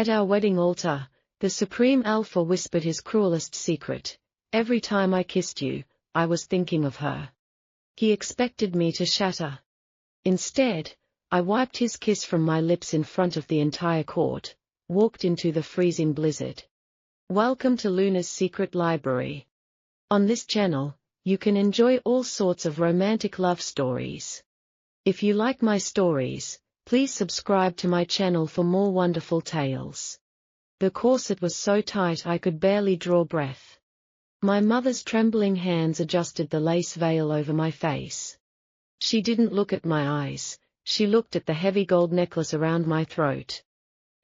At our wedding altar, the Supreme Alpha whispered his cruelest secret. Every time I kissed you, I was thinking of her. He expected me to shatter. Instead, I wiped his kiss from my lips in front of the entire court, walked into the freezing blizzard. Welcome to Luna's Secret Library. On this channel, you can enjoy all sorts of romantic love stories. If you like my stories, please subscribe to my channel for more wonderful tales. The corset was so tight I could barely draw breath. My mother's trembling hands adjusted the lace veil over my face. She didn't look at my eyes, she looked at the heavy gold necklace around my throat.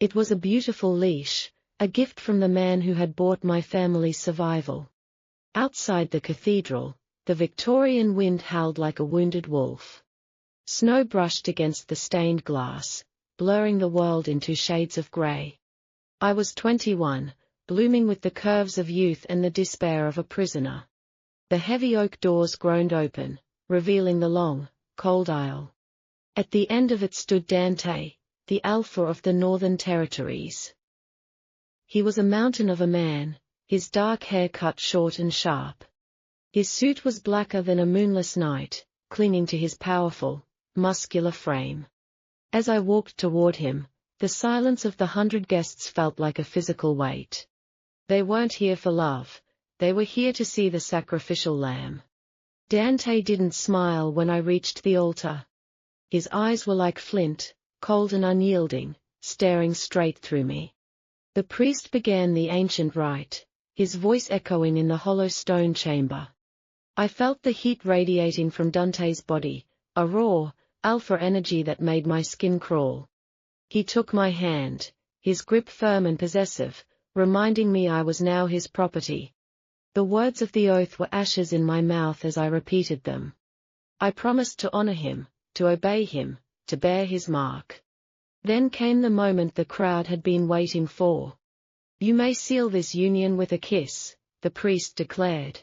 It was a beautiful leash, a gift from the man who had bought my family's survival. Outside the cathedral, the Victorian wind howled like a wounded wolf. Snow brushed against the stained glass, blurring the world into shades of grey. I was 21, blooming with the curves of youth and the despair of a prisoner. The heavy oak doors groaned open, revealing the long, cold aisle. At the end of it stood Dante, the Alpha of the Northern Territories. He was a mountain of a man, his dark hair cut short and sharp. His suit was blacker than a moonless night, clinging to his powerful, muscular frame. As I walked toward him, the silence of the 100 guests felt like a physical weight. They weren't here for love, they were here to see the sacrificial lamb. Dante didn't smile when I reached the altar. His eyes were like flint, cold and unyielding, staring straight through me. The priest began the ancient rite, his voice echoing in the hollow stone chamber. I felt the heat radiating from Dante's body, a raw, alpha energy that made my skin crawl. He took my hand, his grip firm and possessive, reminding me I was now his property. The words of the oath were ashes in my mouth as I repeated them. I promised to honor him, to obey him, to bear his mark. Then came the moment the crowd had been waiting for. You may seal this union with a kiss, the priest declared.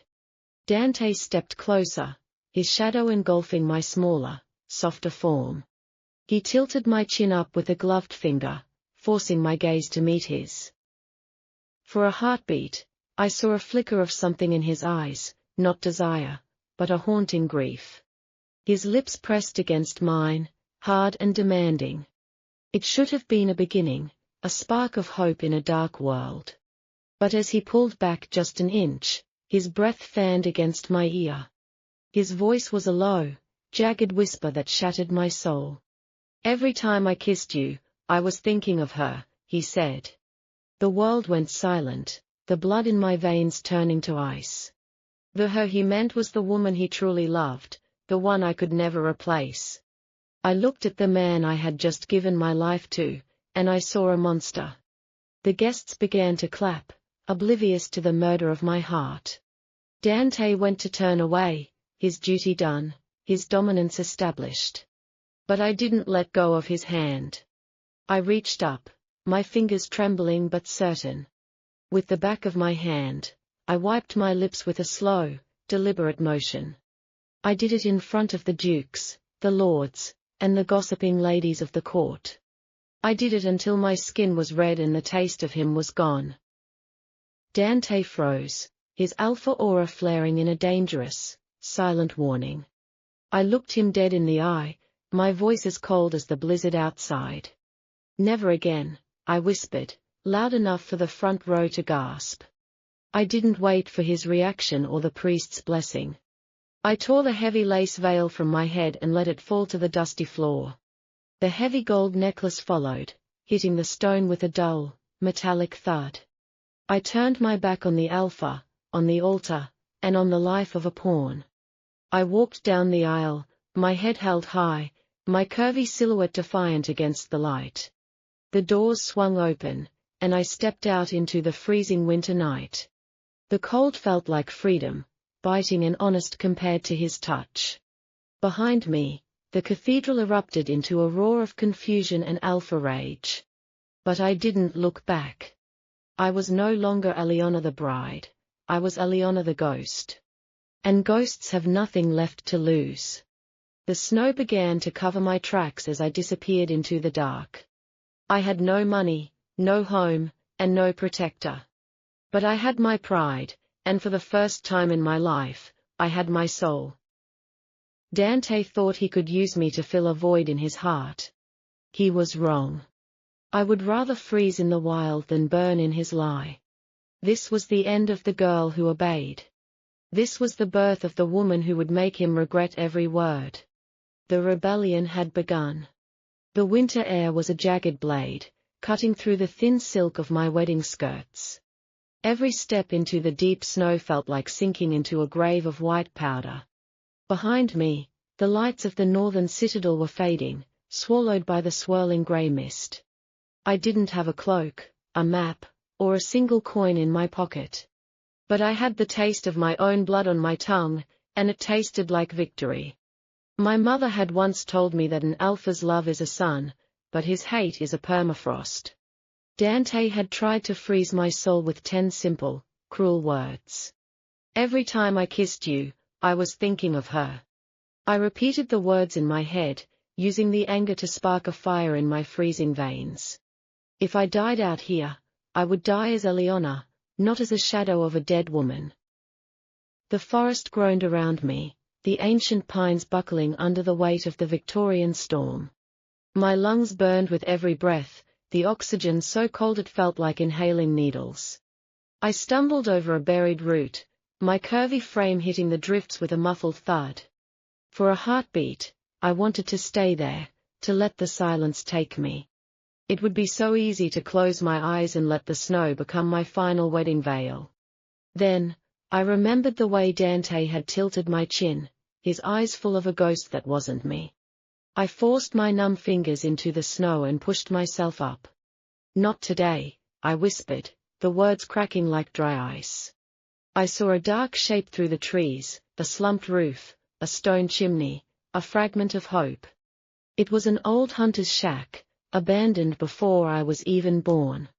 Dante stepped closer, his shadow engulfing my smaller, softer form. He tilted my chin up with a gloved finger, forcing my gaze to meet his. For a heartbeat, I saw a flicker of something in his eyes, not desire, but a haunting grief. His lips pressed against mine, hard and demanding. It should have been a beginning, a spark of hope in a dark world. But as he pulled back just an inch, his breath fanned against my ear. His voice was a low, jagged whisper that shattered my soul. Every time I kissed you, I was thinking of her, he said. The world went silent, the blood in my veins turning to ice. The her he meant was the woman he truly loved, the one I could never replace. I looked at the man I had just given my life to, and I saw a monster. The guests began to clap, oblivious to the murder of my heart. Dante went to turn away, his duty done, his dominance established. But I didn't let go of his hand. I reached up, my fingers trembling but certain. With the back of my hand, I wiped my lips with a slow, deliberate motion. I did it in front of the dukes, the lords, and the gossiping ladies of the court. I did it until my skin was red and the taste of him was gone. Dante froze, his alpha aura flaring in a dangerous, silent warning. I looked him dead in the eye, my voice as cold as the blizzard outside. Never again, I whispered, loud enough for the front row to gasp. I didn't wait for his reaction or the priest's blessing. I tore the heavy lace veil from my head and let it fall to the dusty floor. The heavy gold necklace followed, hitting the stone with a dull, metallic thud. I turned my back on the alpha, on the altar, and on the life of a pawn. I walked down the aisle, my head held high, my curvy silhouette defiant against the light. The doors swung open, and I stepped out into the freezing winter night. The cold felt like freedom, biting and honest compared to his touch. Behind me, the cathedral erupted into a roar of confusion and alpha rage. But I didn't look back. I was no longer Aliona the bride, I was Aliona the ghost. And ghosts have nothing left to lose. The snow began to cover my tracks as I disappeared into the dark. I had no money, no home, and no protector. But I had my pride, and for the first time in my life, I had my soul. Dante thought he could use me to fill a void in his heart. He was wrong. I would rather freeze in the wild than burn in his lie. This was the end of the girl who obeyed. This was the birth of the woman who would make him regret every word. The rebellion had begun. The winter air was a jagged blade, cutting through the thin silk of my wedding skirts. Every step into the deep snow felt like sinking into a grave of white powder. Behind me, the lights of the northern citadel were fading, swallowed by the swirling grey mist. I didn't have a cloak, a map, or a single coin in my pocket. But I had the taste of my own blood on my tongue, and it tasted like victory. My mother had once told me that an alpha's love is a sun, but his hate is a permafrost. Dante had tried to freeze my soul with 10 simple, cruel words. Every time I kissed you, I was thinking of her. I repeated the words in my head, using the anger to spark a fire in my freezing veins. If I died out here, I would die as Eleonora, not as a shadow of a dead woman. The forest groaned around me, the ancient pines buckling under the weight of the Victorian storm. My lungs burned with every breath, the oxygen so cold it felt like inhaling needles. I stumbled over a buried root, my curvy frame hitting the drifts with a muffled thud. For a heartbeat, I wanted to stay there, to let the silence take me. It would be so easy to close my eyes and let the snow become my final wedding veil. Then, I remembered the way Dante had tilted my chin, his eyes full of a ghost that wasn't me. I forced my numb fingers into the snow and pushed myself up. Not today, I whispered, the words cracking like dry ice. I saw a dark shape through the trees, a slumped roof, a stone chimney, a fragment of hope. It was an old hunter's shack, abandoned before I was even born.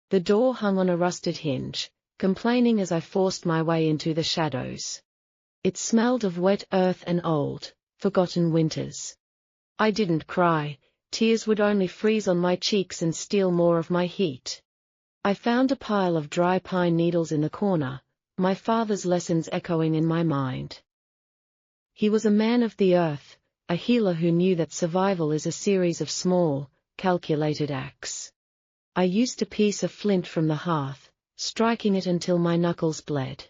The door hung on a rusted hinge, complaining as I forced my way into the shadows. It smelled of wet earth and old, forgotten winters. I didn't cry, tears would only freeze on my cheeks and steal more of my heat. I found a pile of dry pine needles in the corner, my father's lessons echoing in my mind. He was a man of the earth, a healer who knew that survival is a series of small, calculated acts. I used a piece of flint from the hearth, striking it until my knuckles bled.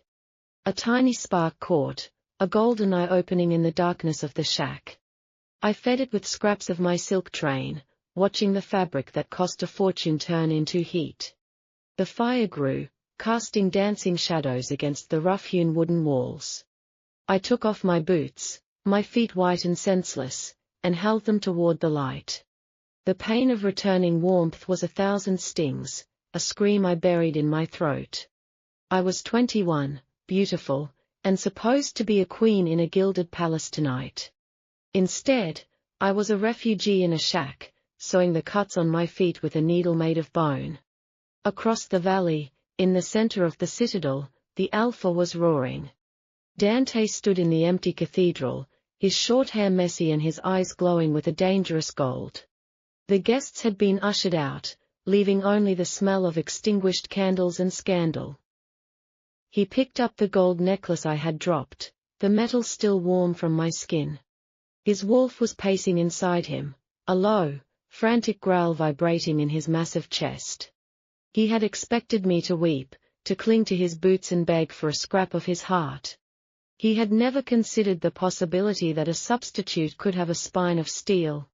A tiny spark caught, a golden eye opening in the darkness of the shack. I fed it with scraps of my silk train, watching the fabric that cost a fortune turn into heat. The fire grew, casting dancing shadows against the rough-hewn wooden walls. I took off my boots, my feet white and senseless, and held them toward the light. The pain of returning warmth was 1,000 stings, a scream I buried in my throat. I was 21, beautiful, and supposed to be a queen in a gilded palace tonight. Instead, I was a refugee in a shack, sewing the cuts on my feet with a needle made of bone. Across the valley, in the center of the citadel, the Alpha was roaring. Dante stood in the empty cathedral, his short hair messy and his eyes glowing with a dangerous gold. The guests had been ushered out, leaving only the smell of extinguished candles and scandal. He picked up the gold necklace I had dropped, the metal still warm from my skin. His wolf was pacing inside him, a low, frantic growl vibrating in his massive chest. He had expected me to weep, to cling to his boots and beg for a scrap of his heart. He had never considered the possibility that a substitute could have a spine of steel.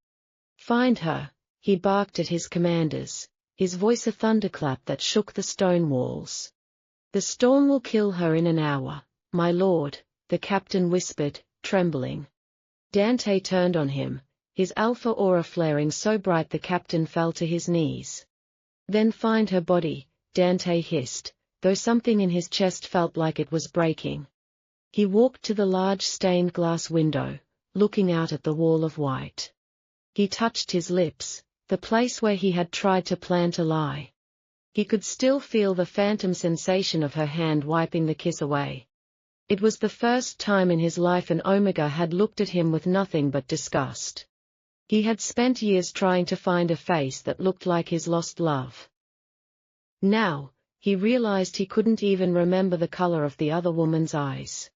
Find her, he barked at his commanders, his voice a thunderclap that shook the stone walls. The storm will kill her in an hour, my lord, the captain whispered, trembling. Dante turned on him, his alpha aura flaring so bright the captain fell to his knees. Then find her body, Dante hissed, though something in his chest felt like it was breaking. He walked to the large stained glass window, looking out at the wall of white. He touched his lips, the place where he had tried to plant a lie. He could still feel the phantom sensation of her hand wiping the kiss away. It was the first time in his life an Omega had looked at him with nothing but disgust. He had spent years trying to find a face that looked like his lost love. Now, he realized he couldn't even remember the color of the other woman's eyes.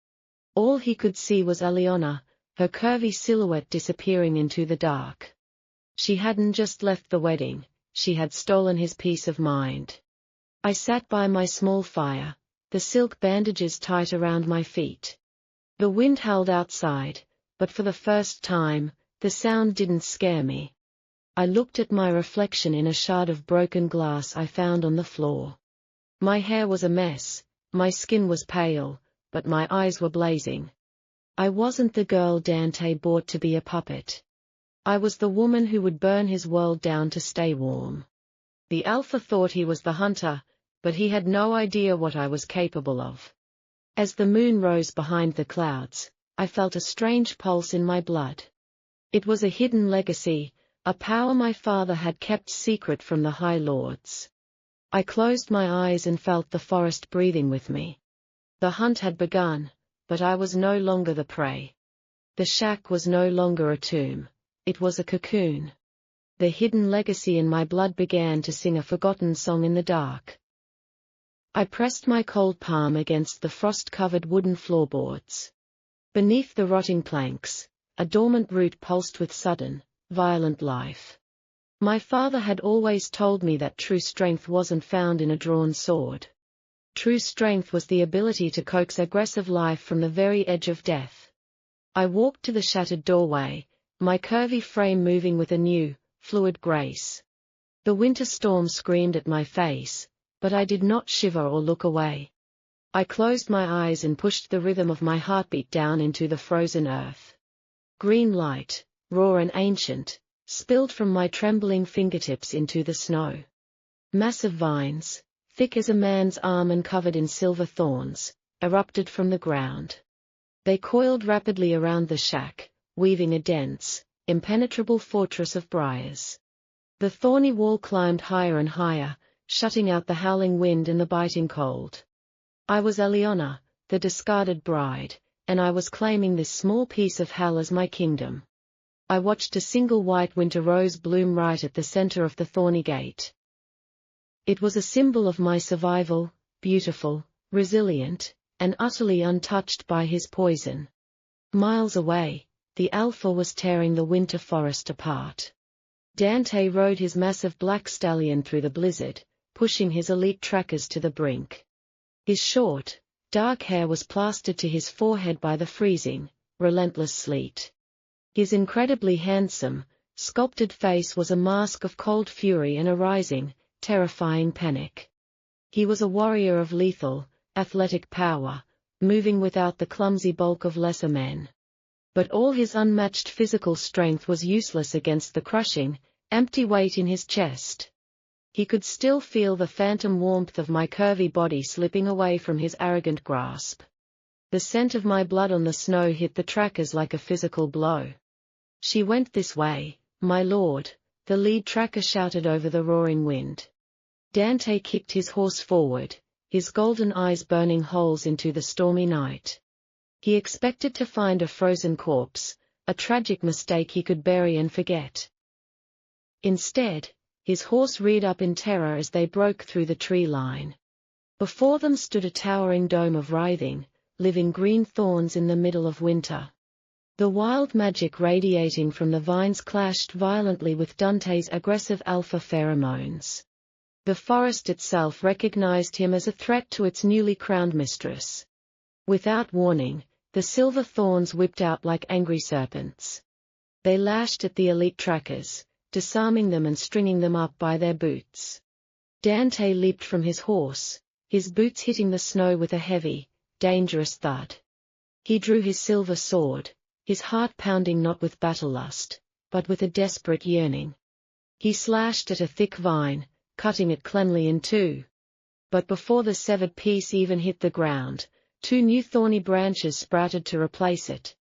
All he could see was Aliona, her curvy silhouette disappearing into the dark. She hadn't just left the wedding, she had stolen his peace of mind. I sat by my small fire, the silk bandages tight around my feet. The wind howled outside, but for the first time, the sound didn't scare me. I looked at my reflection in a shard of broken glass I found on the floor. My hair was a mess, my skin was pale, but my eyes were blazing. I wasn't the girl Dante bought to be a puppet. I was the woman who would burn his world down to stay warm. The Alpha thought he was the hunter, but he had no idea what I was capable of. As the moon rose behind the clouds, I felt a strange pulse in my blood. It was a hidden legacy, a power my father had kept secret from the High Lords. I closed my eyes and felt the forest breathing with me. The hunt had begun, but I was no longer the prey. The shack was no longer a tomb, it was a cocoon. The hidden legacy in my blood began to sing a forgotten song in the dark. I pressed my cold palm against the frost-covered wooden floorboards. Beneath the rotting planks, a dormant root pulsed with sudden, violent life. My father had always told me that true strength wasn't found in a drawn sword. True strength was the ability to coax aggressive life from the very edge of death. I walked to the shattered doorway, my curvy frame moving with a new, fluid grace. The winter storm screamed at my face, but I did not shiver or look away. I closed my eyes and pushed the rhythm of my heartbeat down into the frozen earth. Green light, raw and ancient, spilled from my trembling fingertips into the snow. Massive vines, thick as a man's arm and covered in silver thorns, erupted from the ground. They coiled rapidly around the shack, weaving a dense, impenetrable fortress of briars. The thorny wall climbed higher and higher, shutting out the howling wind and the biting cold. I was Aliona, the discarded bride, and I was claiming this small piece of hell as my kingdom. I watched a single white winter rose bloom right at the center of the thorny gate. It was a symbol of my survival, beautiful, resilient, and utterly untouched by his poison. Miles away, the Alpha was tearing the winter forest apart. Dante rode his massive black stallion through the blizzard, pushing his elite trackers to the brink. His short, dark hair was plastered to his forehead by the freezing, relentless sleet. His incredibly handsome, sculpted face was a mask of cold fury and a rising, terrifying panic. He was a warrior of lethal, athletic power, moving without the clumsy bulk of lesser men. But all his unmatched physical strength was useless against the crushing, empty weight in his chest. He could still feel the phantom warmth of my curvy body slipping away from his arrogant grasp. The scent of my blood on the snow hit the trackers like a physical blow. "She went this way, my lord," the lead tracker shouted over the roaring wind. Dante kicked his horse forward, his golden eyes burning holes into the stormy night. He expected to find a frozen corpse, a tragic mistake he could bury and forget. Instead, his horse reared up in terror as they broke through the tree line. Before them stood a towering dome of writhing, living green thorns in the middle of winter. The wild magic radiating from the vines clashed violently with Dante's aggressive alpha pheromones. The forest itself recognized him as a threat to its newly crowned mistress. Without warning, the silver thorns whipped out like angry serpents. They lashed at the elite trackers, disarming them and stringing them up by their boots. Dante leaped from his horse, his boots hitting the snow with a heavy, dangerous thud. He drew his silver sword, his heart pounding not with battle lust, but with a desperate yearning. He slashed at a thick vine, cutting it cleanly in two. But before the severed piece even hit the ground, two new thorny branches sprouted to replace it.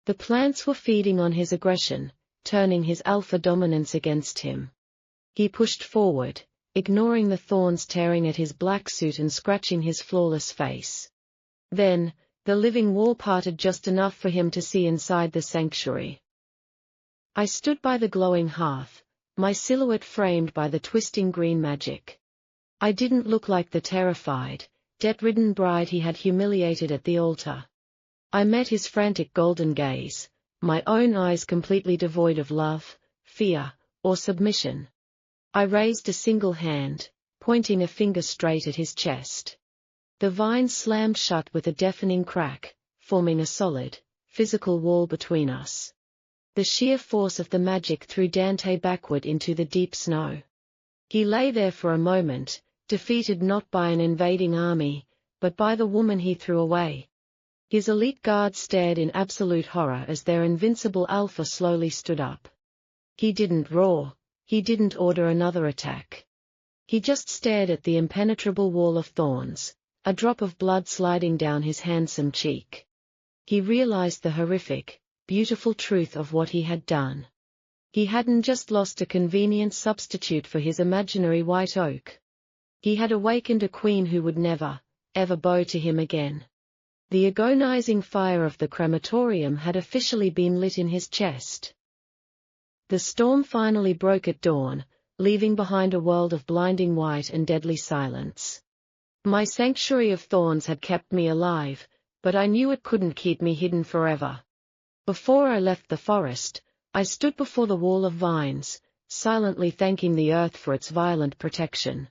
The plants were feeding on his aggression, turning his alpha dominance against him. He pushed forward, ignoring the thorns tearing at his black suit and scratching his flawless face. Then, the living wall parted just enough for him to see inside the sanctuary. I stood by the glowing hearth, my silhouette framed by the twisting green magic. I didn't look like the terrified, debt-ridden bride he had humiliated at the altar. I met his frantic golden gaze, my own eyes completely devoid of love, fear, or submission. I raised a single hand, pointing a finger straight at his chest. The vines slammed shut with a deafening crack, forming a solid, physical wall between us. The sheer force of the magic threw Dante backward into the deep snow. He lay there for a moment, defeated not by an invading army, but by the woman he threw away. His elite guards stared in absolute horror as their invincible alpha slowly stood up. He didn't roar, he didn't order another attack. He just stared at the impenetrable wall of thorns, a drop of blood sliding down his handsome cheek. He realized the horrific, beautiful truth of what he had done. He hadn't just lost a convenient substitute for his imaginary white oak. He had awakened a queen who would never, ever bow to him again. The agonizing fire of the crematorium had officially been lit in his chest. The storm finally broke at dawn, leaving behind a world of blinding white and deadly silence. My sanctuary of thorns had kept me alive, but I knew it couldn't keep me hidden forever. Before I left the forest, I stood before the wall of vines, silently thanking the earth for its violent protection.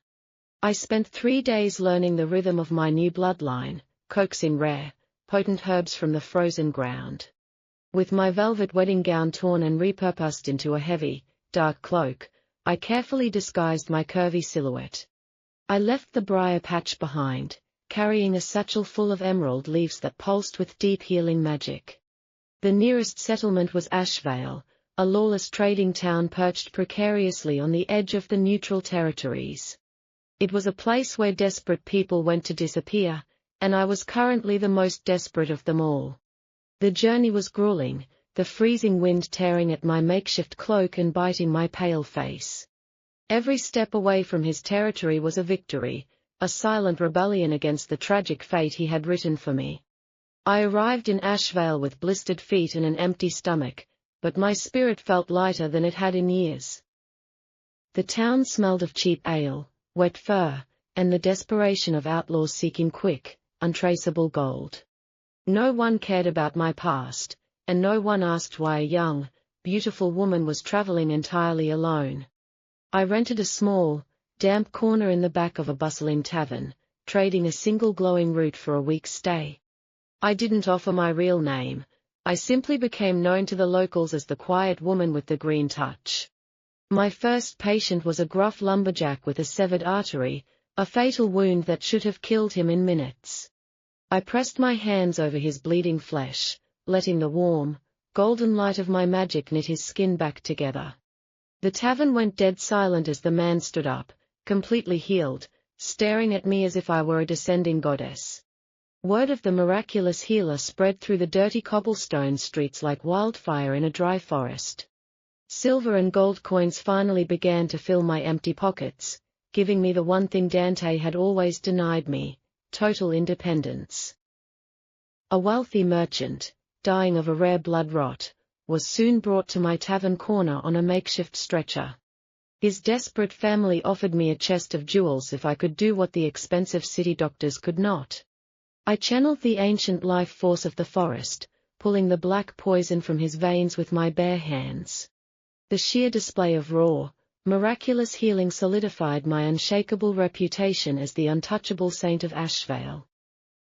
I spent 3 days learning the rhythm of my new bloodline, coaxing rare, potent herbs from the frozen ground. With my velvet wedding gown torn and repurposed into a heavy, dark cloak, I carefully disguised my curvy silhouette. I left the briar patch behind, carrying a satchel full of emerald leaves that pulsed with deep healing magic. The nearest settlement was Ashvale, a lawless trading town perched precariously on the edge of the neutral territories. It was a place where desperate people went to disappear, and I was currently the most desperate of them all. The journey was grueling, the freezing wind tearing at my makeshift cloak and biting my pale face. Every step away from his territory was a victory, a silent rebellion against the tragic fate he had written for me. I arrived in Ashvale with blistered feet and an empty stomach, but my spirit felt lighter than it had in years. The town smelled of cheap ale, wet fur, and the desperation of outlaws seeking quick, untraceable gold. No one cared about my past, and no one asked why a young, beautiful woman was traveling entirely alone. I rented a small, damp corner in the back of a bustling tavern, trading a single glowing root for a week's stay. I didn't offer my real name, I simply became known to the locals as the quiet woman with the green touch. My first patient was a gruff lumberjack with a severed artery, a fatal wound that should have killed him in minutes. I pressed my hands over his bleeding flesh, letting the warm, golden light of my magic knit his skin back together. The tavern went dead silent as the man stood up, completely healed, staring at me as if I were a descending goddess. Word of the miraculous healer spread through the dirty cobblestone streets like wildfire in a dry forest. Silver and gold coins finally began to fill my empty pockets, giving me the one thing Dante had always denied me: total independence. A wealthy merchant, dying of a rare blood rot, was soon brought to my tavern corner on a makeshift stretcher. His desperate family offered me a chest of jewels if I could do what the expensive city doctors could not. I channeled the ancient life force of the forest, pulling the black poison from his veins with my bare hands. The sheer display of raw, miraculous healing solidified my unshakable reputation as the untouchable saint of Ashvale.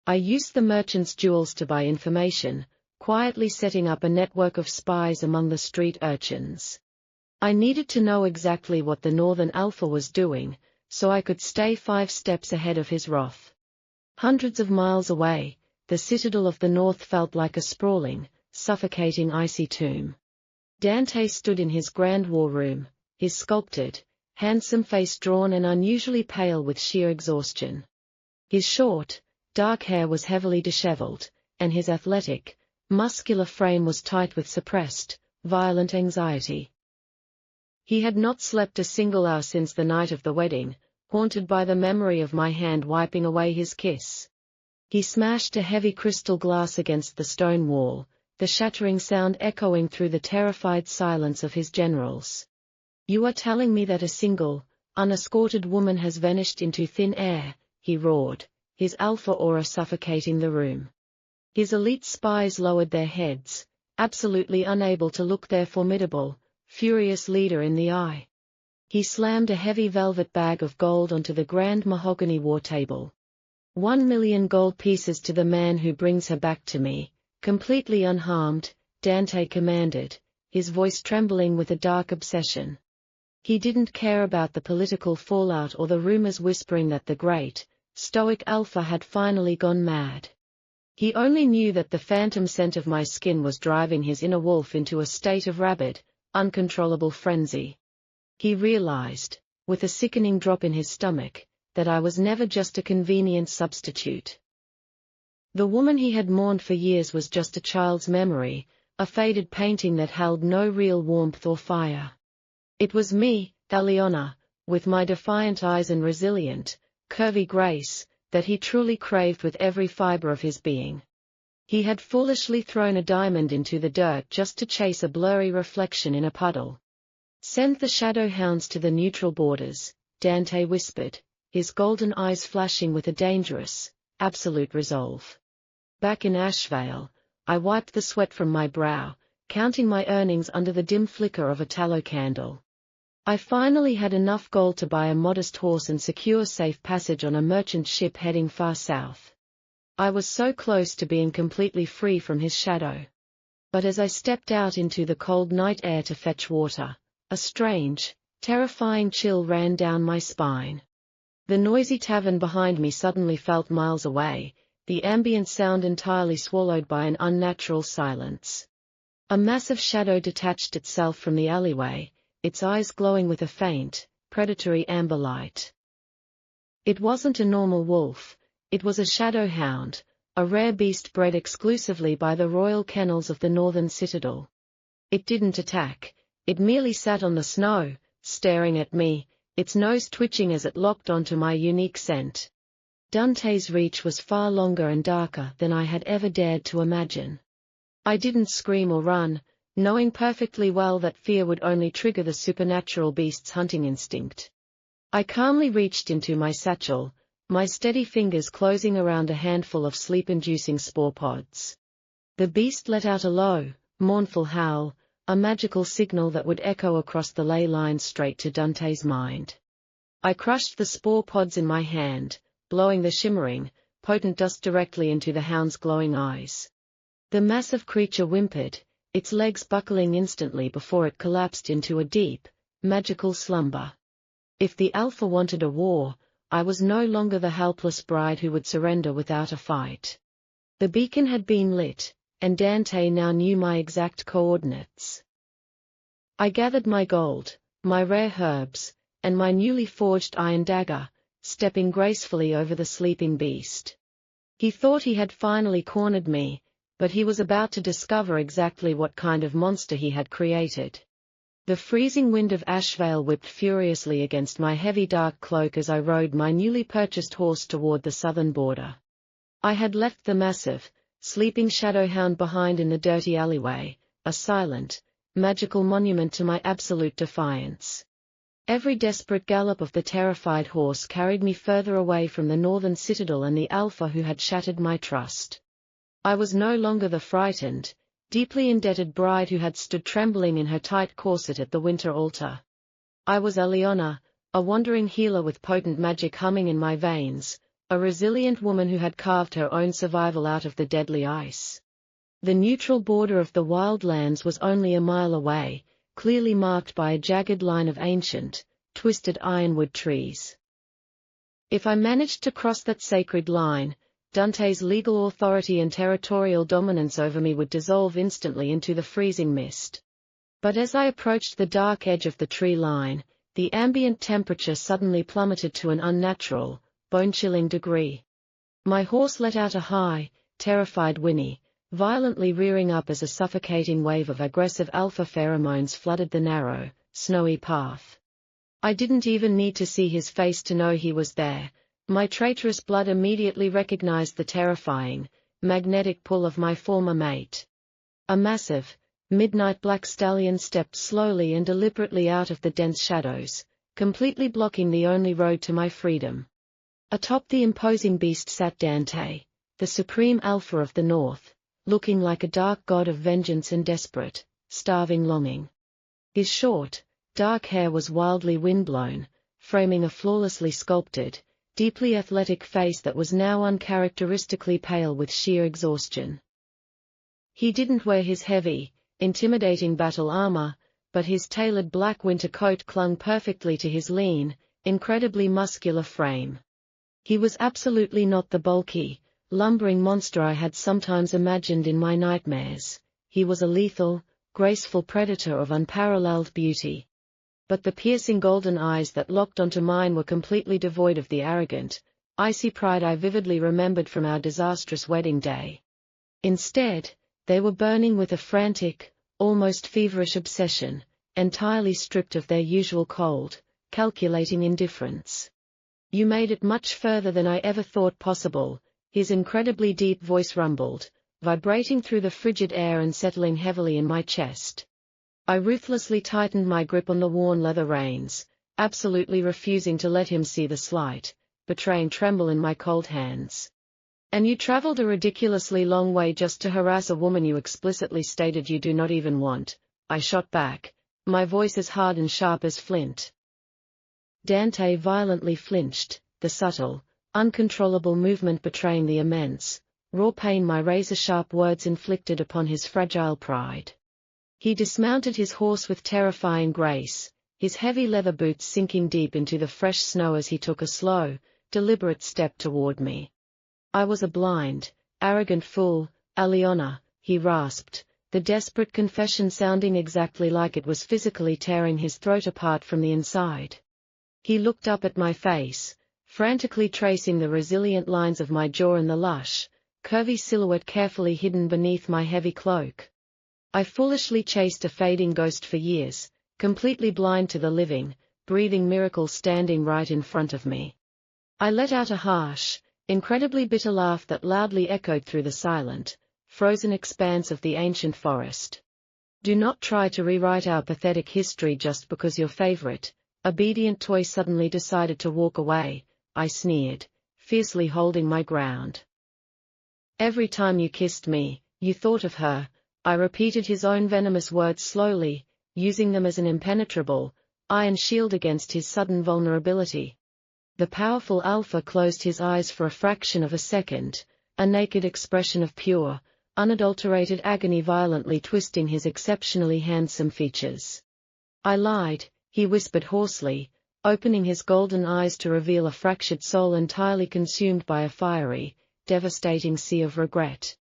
I used the merchant's jewels to buy information, quietly setting up a network of spies among the street urchins. I needed to know exactly what the Northern Alpha was doing, so I could stay 5 steps ahead of his wrath. Hundreds of miles away, the citadel of the North felt like a sprawling, suffocating icy tomb. Dante stood in his grand war room, his sculpted, handsome face drawn and unusually pale with sheer exhaustion. His short, dark hair was heavily disheveled, and his athletic, muscular frame was tight with suppressed, violent anxiety. He had not slept a single hour since the night of the wedding, haunted by the memory of my hand wiping away his kiss. He smashed a heavy crystal glass against the stone wall, the shattering sound echoing through the terrified silence of his generals. "You are telling me that a single, unescorted woman has vanished into thin air, he roared, his alpha aura suffocating the room. His elite spies lowered their heads, absolutely unable to look their formidable, furious leader in the eye. He slammed a heavy velvet bag of gold onto the grand mahogany war table. 1,000,000 gold pieces to the man who brings her back to me, completely unharmed, Dante commanded, his voice trembling with a dark obsession. He didn't care about the political fallout or the rumors whispering that the great, stoic Alpha had finally gone mad. He only knew that the phantom scent of my skin was driving his inner wolf into a state of rabid, uncontrollable frenzy. He realized, with a sickening drop in his stomach, that I was never just a convenient substitute. The woman he had mourned for years was just a child's memory, a faded painting that held no real warmth or fire. It was me, Aliona, with my defiant eyes and resilient, curvy grace, that he truly craved with every fiber of his being. He had foolishly thrown a diamond into the dirt just to chase a blurry reflection in a puddle. "Send the shadow hounds to the neutral borders," Dante whispered, his golden eyes flashing with a dangerous, absolute resolve. Back in Ashvale, I wiped the sweat from my brow, counting my earnings under the dim flicker of a tallow candle. I finally had enough gold to buy a modest horse and secure safe passage on a merchant ship heading far south. I was so close to being completely free from his shadow. But as I stepped out into the cold night air to fetch water, a strange, terrifying chill ran down my spine. The noisy tavern behind me suddenly felt miles away, the ambient sound entirely swallowed by an unnatural silence. A massive shadow detached itself from the alleyway, its eyes glowing with a faint, predatory amber light. It wasn't a normal wolf, it was a shadow hound, a rare beast bred exclusively by the royal kennels of the northern citadel. It didn't attack, it merely sat on the snow, staring at me, its nose twitching as it locked onto my unique scent. Dante's reach was far longer and darker than I had ever dared to imagine. I didn't scream or run, knowing perfectly well that fear would only trigger the supernatural beast's hunting instinct. I calmly reached into my satchel, my steady fingers closing around a handful of sleep-inducing spore pods. The beast let out a low, mournful howl, a magical signal that would echo across the ley line straight to Dante's mind. I crushed the spore pods in my hand, blowing the shimmering, potent dust directly into the hound's glowing eyes. The massive creature whimpered, its legs buckling instantly before it collapsed into a deep, magical slumber. If the Alpha wanted a war, I was no longer the helpless bride who would surrender without a fight. The beacon had been lit, and Dante now knew my exact coordinates. I gathered my gold, my rare herbs, and my newly forged iron dagger, stepping gracefully over the sleeping beast. He thought he had finally cornered me, but he was about to discover exactly what kind of monster he had created. The freezing wind of Ashvale whipped furiously against my heavy dark cloak as I rode my newly purchased horse toward the southern border. I had left the massive, sleeping shadowhound behind in the dirty alleyway, a silent, magical monument to my absolute defiance. Every desperate gallop of the terrified horse carried me further away from the northern citadel and the Alpha who had shattered my trust. I was no longer the frightened, deeply indebted bride who had stood trembling in her tight corset at the winter altar. I was Aliona, a wandering healer with potent magic humming in my veins, a resilient woman who had carved her own survival out of the deadly ice. The neutral border of the wildlands was only a mile away, clearly marked by a jagged line of ancient, twisted ironwood trees. If I managed to cross that sacred line, Dante's legal authority and territorial dominance over me would dissolve instantly into the freezing mist. But as I approached the dark edge of the tree line, the ambient temperature suddenly plummeted to an unnatural, bone-chilling degree. My horse let out a high, terrified whinny, violently rearing up as a suffocating wave of aggressive alpha pheromones flooded the narrow, snowy path. I didn't even need to see his face to know he was there. My traitorous blood immediately recognized the terrifying, magnetic pull of my former mate. A massive, midnight black stallion stepped slowly and deliberately out of the dense shadows, completely blocking the only road to my freedom. Atop the imposing beast sat Dante, the supreme alpha of the north, looking like a dark god of vengeance and desperate, starving longing. His short, dark hair was wildly windblown, framing a flawlessly sculpted, deeply athletic face that was now uncharacteristically pale with sheer exhaustion. He didn't wear his heavy, intimidating battle armor, but his tailored black winter coat clung perfectly to his lean, incredibly muscular frame. He was absolutely not the bulky, lumbering monster I had sometimes imagined in my nightmares. He was a lethal, graceful predator of unparalleled beauty. But the piercing golden eyes that locked onto mine were completely devoid of the arrogant, icy pride I vividly remembered from our disastrous wedding day. Instead, they were burning with a frantic, almost feverish obsession, entirely stripped of their usual cold, calculating indifference. "You made it much further than I ever thought possible," his incredibly deep voice rumbled, vibrating through the frigid air and settling heavily in my chest. I ruthlessly tightened my grip on the worn leather reins, absolutely refusing to let him see the slight, betraying tremble in my cold hands. "And you traveled a ridiculously long way just to harass a woman you explicitly stated you do not even want," I shot back, my voice as hard and sharp as flint. Dante violently flinched, the subtle, uncontrollable movement betraying the immense, raw pain my razor-sharp words inflicted upon his fragile pride. He dismounted his horse with terrifying grace, his heavy leather boots sinking deep into the fresh snow as he took a slow, deliberate step toward me. "I was a blind, arrogant fool, Aliona," he rasped, the desperate confession sounding exactly like it was physically tearing his throat apart from the inside. He looked up at my face, frantically tracing the resilient lines of my jaw and the lush, curvy silhouette carefully hidden beneath my heavy cloak. I foolishly chased a fading ghost for years, completely blind to the living, breathing miracle standing right in front of me. I let out a harsh, incredibly bitter laugh that loudly echoed through the silent, frozen expanse of the ancient forest. "Do not try to rewrite our pathetic history just because your favorite, obedient toy suddenly decided to walk away," I sneered, fiercely holding my ground. "Every time you kissed me, you thought of her," I repeated his own venomous words slowly, using them as an impenetrable, iron shield against his sudden vulnerability. The powerful alpha closed his eyes for a fraction of a second, a naked expression of pure, unadulterated agony violently twisting his exceptionally handsome features. "I lied," he whispered hoarsely, opening his golden eyes to reveal a fractured soul entirely consumed by a fiery, devastating sea of regret.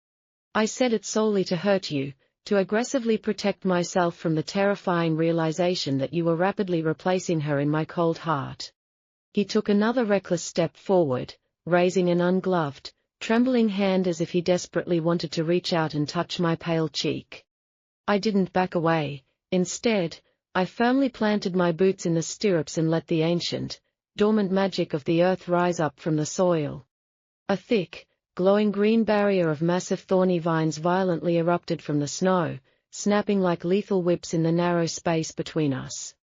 "I said it solely to hurt you, to aggressively protect myself from the terrifying realization that you were rapidly replacing her in my cold heart." He took another reckless step forward, raising an ungloved, trembling hand as if he desperately wanted to reach out and touch my pale cheek. I didn't back away. Instead, I firmly planted my boots in the stirrups and let the ancient, dormant magic of the earth rise up from the soil. A thick, glowing green barrier of massive thorny vines violently erupted from the snow, snapping like lethal whips in the narrow space between us.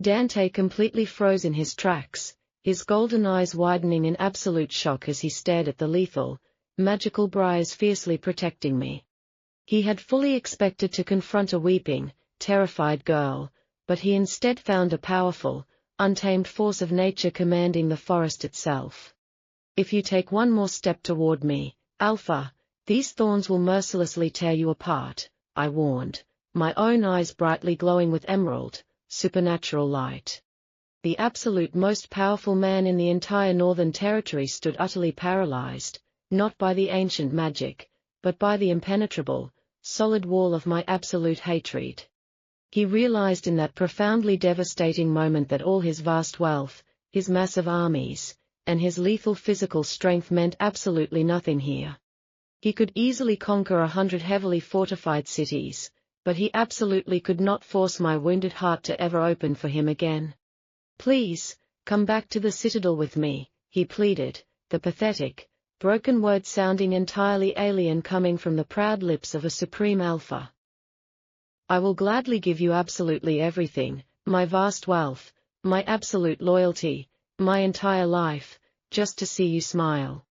Dante completely froze in his tracks, his golden eyes widening in absolute shock as he stared at the lethal, magical briars fiercely protecting me. He had fully expected to confront a weeping, terrified girl, but he instead found a powerful, untamed force of nature commanding the forest itself. "If you take one more step toward me, Alpha, these thorns will mercilessly tear you apart," I warned, my own eyes brightly glowing with emerald, supernatural light. The absolute most powerful man in the entire Northern Territory stood utterly paralyzed, not by the ancient magic, but by the impenetrable, solid wall of my absolute hatred. He realized in that profoundly devastating moment that all his vast wealth, his massive armies, and his lethal physical strength meant absolutely nothing here. He could easily conquer 100 heavily fortified cities, but he absolutely could not force my wounded heart to ever open for him again. "Please, come back to the citadel with me," he pleaded, the pathetic, broken words sounding entirely alien coming from the proud lips of a supreme alpha. "I will gladly give you absolutely everything, my vast wealth, my absolute loyalty, my entire life, just to see you smile.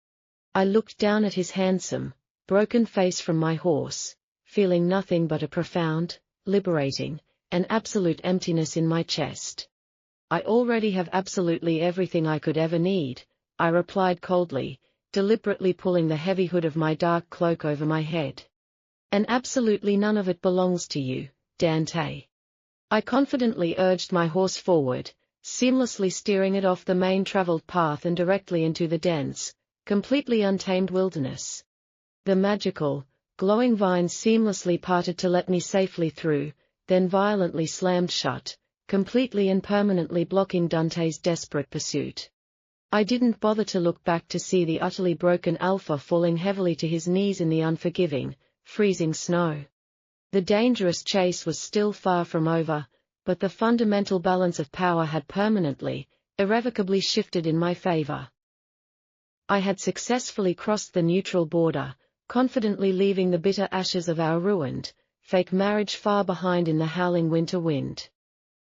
I looked down at his handsome, broken face from my horse, feeling nothing but a profound, liberating, and absolute emptiness in my chest. I already have absolutely everything I could ever need, I replied coldly, deliberately pulling the heavy hood of my dark cloak over my head. And absolutely none of it belongs to you, Dante. I confidently urged my horse forward, seamlessly steering it off the main traveled path and directly into the dense, completely untamed wilderness. The magical, glowing vines seamlessly parted to let me safely through, then violently slammed shut, completely and permanently blocking Dante's desperate pursuit. I didn't bother to look back to see the utterly broken Alpha falling heavily to his knees in the unforgiving, freezing snow. The dangerous chase was still far from over, but the fundamental balance of power had permanently, irrevocably shifted in my favor. I had successfully crossed the neutral border, confidently leaving the bitter ashes of our ruined, fake marriage far behind in the howling winter wind.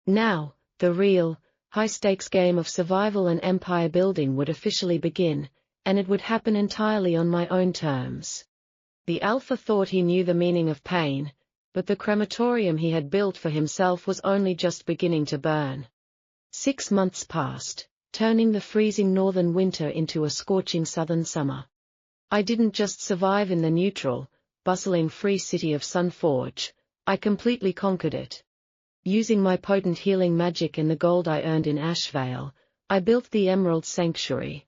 Now, the real, high-stakes game of survival and empire building would officially begin, and it would happen entirely on my own terms. The Alpha thought he knew the meaning of pain, but the crematorium he had built for himself was only just beginning to burn. 6 months passed, turning the freezing northern winter into a scorching southern summer. I didn't just survive in the neutral, bustling free city of Sunforge, I completely conquered it. Using my potent healing magic and the gold I earned in Ashvale, I built the Emerald Sanctuary.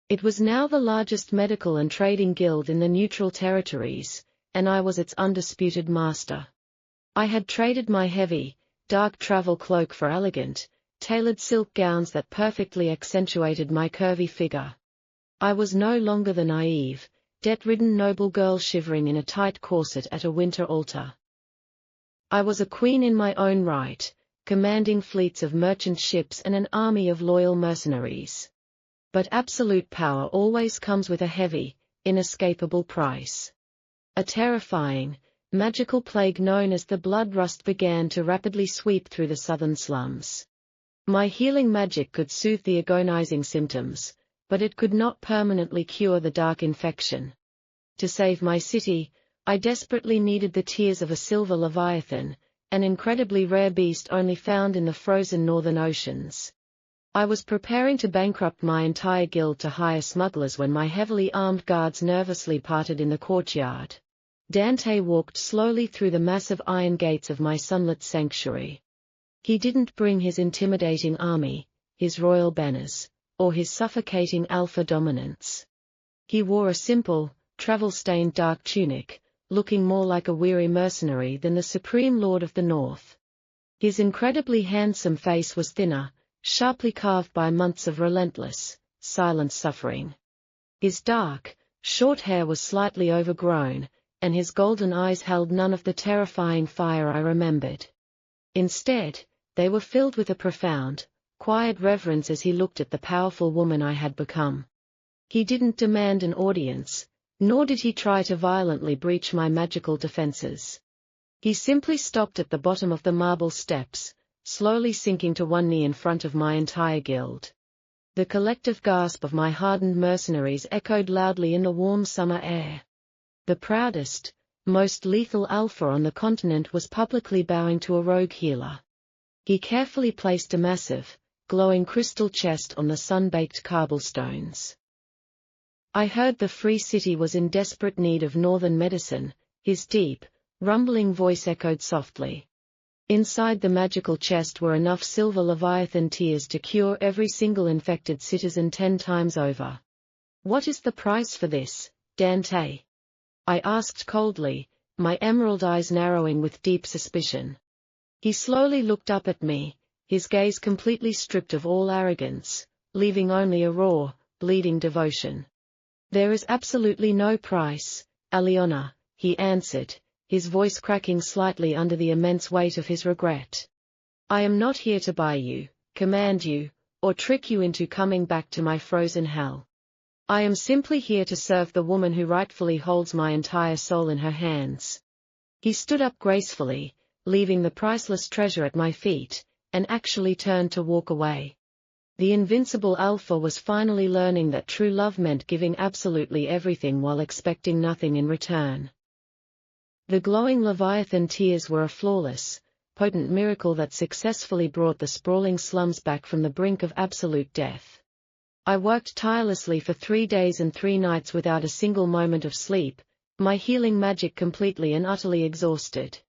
It was now the largest medical and trading guild in the neutral territories, and I was its undisputed master. I had traded my heavy, dark travel cloak for elegant, tailored silk gowns that perfectly accentuated my curvy figure. I was no longer the naive, debt-ridden noble girl shivering in a tight corset at a winter altar. I was a queen in my own right, commanding fleets of merchant ships and an army of loyal mercenaries. But absolute power always comes with a heavy, inescapable price. A terrifying, magical plague known as the blood rust began to rapidly sweep through the southern slums. My healing magic could soothe the agonizing symptoms, but it could not permanently cure the dark infection. To save my city, I desperately needed the tears of a silver leviathan, an incredibly rare beast only found in the frozen northern oceans. I was preparing to bankrupt my entire guild to hire smugglers when my heavily armed guards nervously parted in the courtyard. Dante walked slowly through the massive iron gates of my sunlit sanctuary. He didn't bring his intimidating army, his royal banners, or his suffocating alpha dominance. He wore a simple, travel-stained dark tunic, looking more like a weary mercenary than the supreme lord of the north. His incredibly handsome face was thinner, sharply carved by months of relentless, silent suffering. His dark, short hair was slightly overgrown, and his golden eyes held none of the terrifying fire I remembered. Instead, they were filled with a profound, quiet reverence as he looked at the powerful woman I had become. He didn't demand an audience, nor did he try to violently breach my magical defenses. He simply stopped at the bottom of the marble steps, slowly sinking to one knee in front of my entire guild. The collective gasp of my hardened mercenaries echoed loudly in the warm summer air. The proudest, most lethal alpha on the continent was publicly bowing to a rogue healer. He carefully placed a massive, glowing crystal chest on the sun-baked cobblestones. I heard the free city was in desperate need of northern medicine, his deep, rumbling voice echoed softly. Inside the magical chest were enough silver leviathan tears to cure every single infected citizen 10 times over. What is the price for this, Dante? I asked coldly, my emerald eyes narrowing with deep suspicion. He slowly looked up at me, his gaze completely stripped of all arrogance, leaving only a raw, bleeding devotion. There is absolutely no price, Aliona, he answered, his voice cracking slightly under the immense weight of his regret. I am not here to buy you, command you, or trick you into coming back to my frozen hell. I am simply here to serve the woman who rightfully holds my entire soul in her hands. He stood up gracefully, leaving the priceless treasure at my feet, and actually turned to walk away. The invincible alpha was finally learning that true love meant giving absolutely everything while expecting nothing in return. The glowing Leviathan tears were a flawless, potent miracle that successfully brought the sprawling slums back from the brink of absolute death. I worked tirelessly for 3 days and 3 nights without a single moment of sleep, my healing magic completely and utterly exhausted.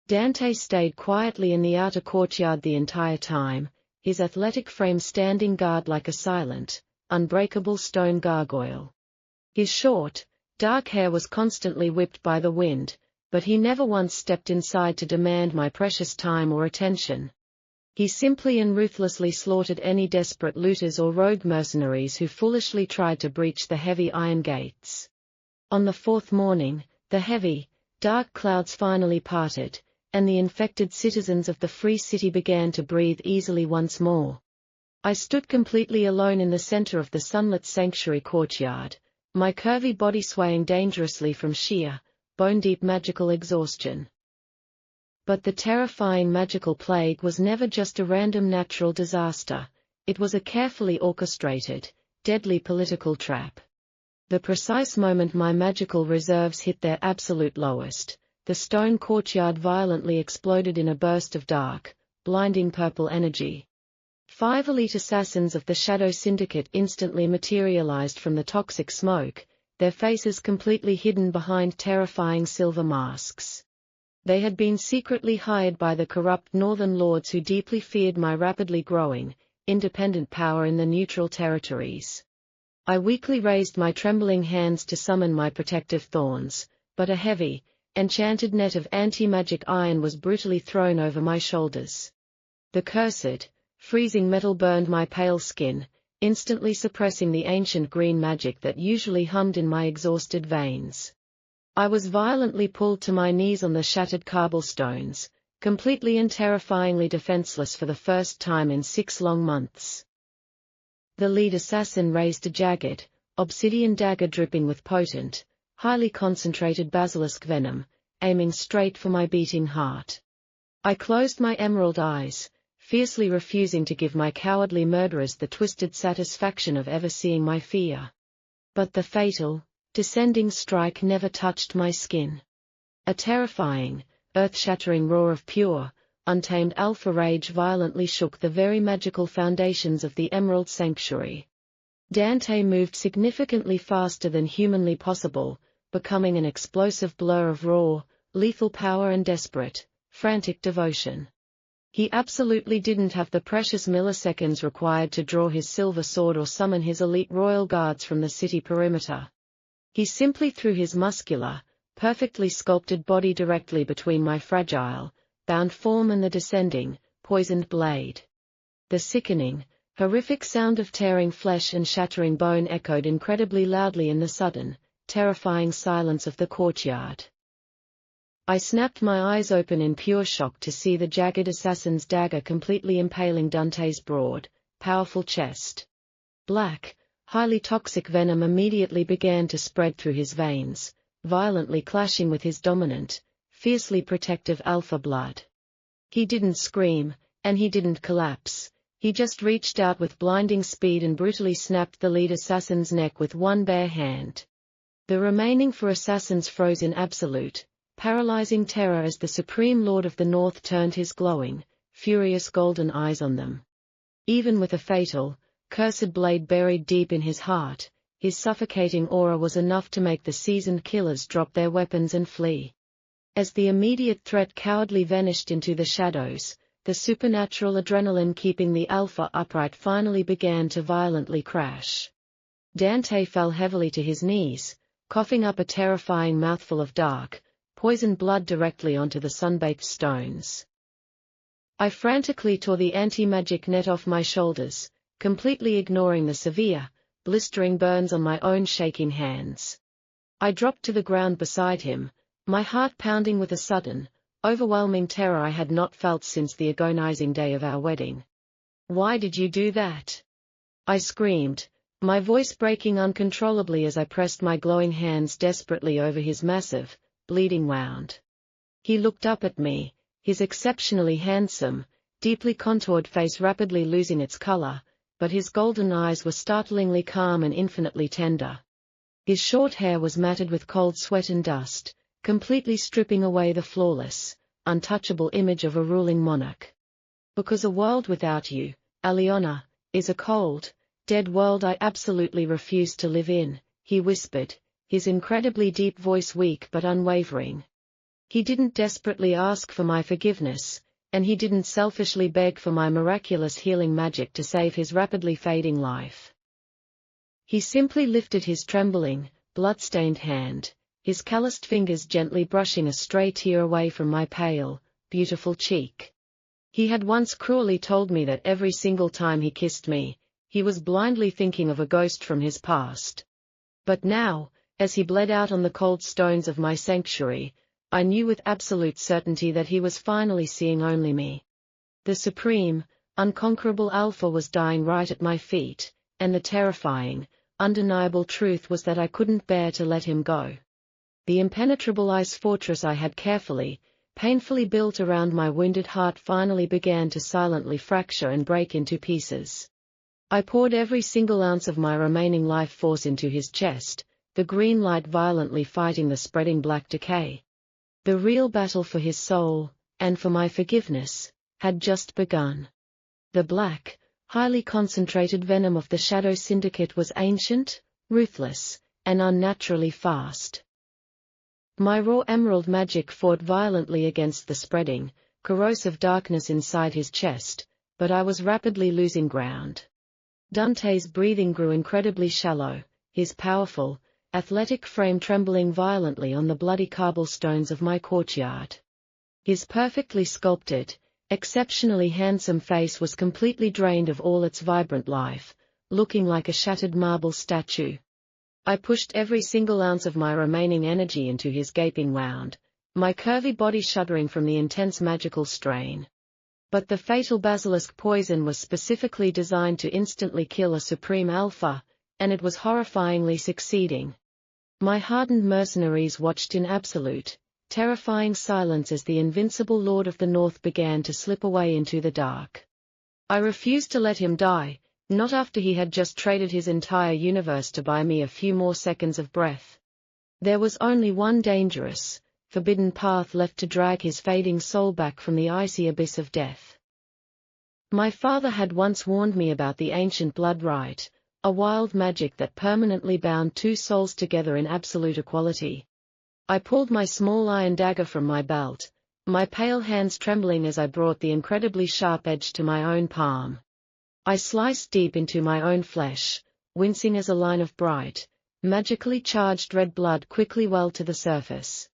Dante stayed quietly in the outer courtyard the entire time, his athletic frame standing guard like a silent, unbreakable stone gargoyle. His short, dark hair was constantly whipped by the wind, but he never once stepped inside to demand my precious time or attention. He simply and ruthlessly slaughtered any desperate looters or rogue mercenaries who foolishly tried to breach the heavy iron gates. On the 4th morning, the heavy, dark clouds finally parted, and the infected citizens of the free city began to breathe easily once more. I stood completely alone in the center of the sunlit sanctuary courtyard, my curvy body swaying dangerously from sheer, bone-deep magical exhaustion. But the terrifying magical plague was never just a random natural disaster, it was a carefully orchestrated, deadly political trap. The precise moment my magical reserves hit their absolute lowest, the stone courtyard violently exploded in a burst of dark, blinding purple energy. 5 elite assassins of the Shadow Syndicate instantly materialized from the toxic smoke, their faces completely hidden behind terrifying silver masks. They had been secretly hired by the corrupt northern lords who deeply feared my rapidly growing, independent power in the neutral territories. I weakly raised my trembling hands to summon my protective thorns, but a heavy, enchanted net of anti-magic iron was brutally thrown over my shoulders. The cursed, freezing metal burned my pale skin, instantly suppressing the ancient green magic that usually hummed in my exhausted veins. I was violently pulled to my knees on the shattered cobblestones, completely and terrifyingly defenseless for the first time in 6 long months. The lead assassin raised a jagged, obsidian dagger dripping with potent, highly concentrated basilisk venom, aiming straight for my beating heart. I closed my emerald eyes, fiercely refusing to give my cowardly murderers the twisted satisfaction of ever seeing my fear. But the fatal, descending strike never touched my skin. A terrifying, earth-shattering roar of pure, untamed alpha rage violently shook the very magical foundations of the Emerald Sanctuary. Dante moved significantly faster than humanly possible, becoming an explosive blur of raw, lethal power and desperate, frantic devotion. He absolutely didn't have the precious milliseconds required to draw his silver sword or summon his elite royal guards from the city perimeter. He simply threw his muscular, perfectly sculpted body directly between my fragile, bound form and the descending, poisoned blade. The sickening, horrific sound of tearing flesh and shattering bone echoed incredibly loudly in the sudden, terrifying silence of the courtyard. I snapped my eyes open in pure shock to see the jagged assassin's dagger completely impaling Dante's broad, powerful chest. Black, highly toxic venom immediately began to spread through his veins, violently clashing with his dominant, fiercely protective alpha blood. He didn't scream, and he didn't collapse. He just reached out with blinding speed and brutally snapped the lead assassin's neck with one bare hand. The remaining 4 assassins froze in absolute, paralyzing terror as the Supreme Lord of the North turned his glowing, furious golden eyes on them. Even with a fatal, cursed blade buried deep in his heart, his suffocating aura was enough to make the seasoned killers drop their weapons and flee. As the immediate threat cowardly vanished into the shadows, the supernatural adrenaline keeping the alpha upright finally began to violently crash. Dante fell heavily to his knees, coughing up a terrifying mouthful of dark, poisoned blood directly onto the sunbaked stones. I frantically tore the anti-magic net off my shoulders, completely ignoring the severe, blistering burns on my own shaking hands. I dropped to the ground beside him, my heart pounding with a sudden, overwhelming terror I had not felt since the agonizing day of our wedding. "Why did you do that?" I screamed, my voice breaking uncontrollably as I pressed my glowing hands desperately over his massive, bleeding wound. He looked up at me, his exceptionally handsome, deeply contoured face rapidly losing its color, but his golden eyes were startlingly calm and infinitely tender. His short hair was matted with cold sweat and dust, completely stripping away the flawless, untouchable image of a ruling monarch. Because a world without you, Aliona, is a cold, dead world I absolutely refuse to live in, he whispered, his incredibly deep voice weak but unwavering. He didn't desperately ask for my forgiveness, and he didn't selfishly beg for my miraculous healing magic to save his rapidly fading life. He simply lifted his trembling, blood-stained hand, his calloused fingers gently brushing a stray tear away from my pale, beautiful cheek. He had once cruelly told me that every single time he kissed me, he was blindly thinking of a ghost from his past. But now, as he bled out on the cold stones of my sanctuary, I knew with absolute certainty that he was finally seeing only me. The supreme, unconquerable Alpha was dying right at my feet, and the terrifying, undeniable truth was that I couldn't bear to let him go. The impenetrable ice fortress I had carefully, painfully built around my wounded heart finally began to silently fracture and break into pieces. I poured every single ounce of my remaining life force into his chest, the green light violently fighting the spreading black decay. The real battle for his soul, and for my forgiveness, had just begun. The black, highly concentrated venom of the Shadow Syndicate was ancient, ruthless, and unnaturally fast. My raw emerald magic fought violently against the spreading, corrosive darkness inside his chest, but I was rapidly losing ground. Dante's breathing grew incredibly shallow, his powerful, athletic frame trembling violently on the bloody cobblestones of my courtyard. His perfectly sculpted, exceptionally handsome face was completely drained of all its vibrant life, looking like a shattered marble statue. I pushed every single ounce of my remaining energy into his gaping wound, my curvy body shuddering from the intense magical strain. But the fatal basilisk poison was specifically designed to instantly kill a supreme alpha, and it was horrifyingly succeeding. My hardened mercenaries watched in absolute, terrifying silence as the invincible Lord of the North began to slip away into the dark. I refused to let him die, not after he had just traded his entire universe to buy me a few more seconds of breath. There was only one dangerous, forbidden path left to drag his fading soul back from the icy abyss of death. My father had once warned me about the ancient blood rite, a wild magic that permanently bound two souls together in absolute equality. I pulled my small iron dagger from my belt, my pale hands trembling as I brought the incredibly sharp edge to my own palm. I sliced deep into my own flesh, wincing as a line of bright, magically charged red blood quickly welled to the surface.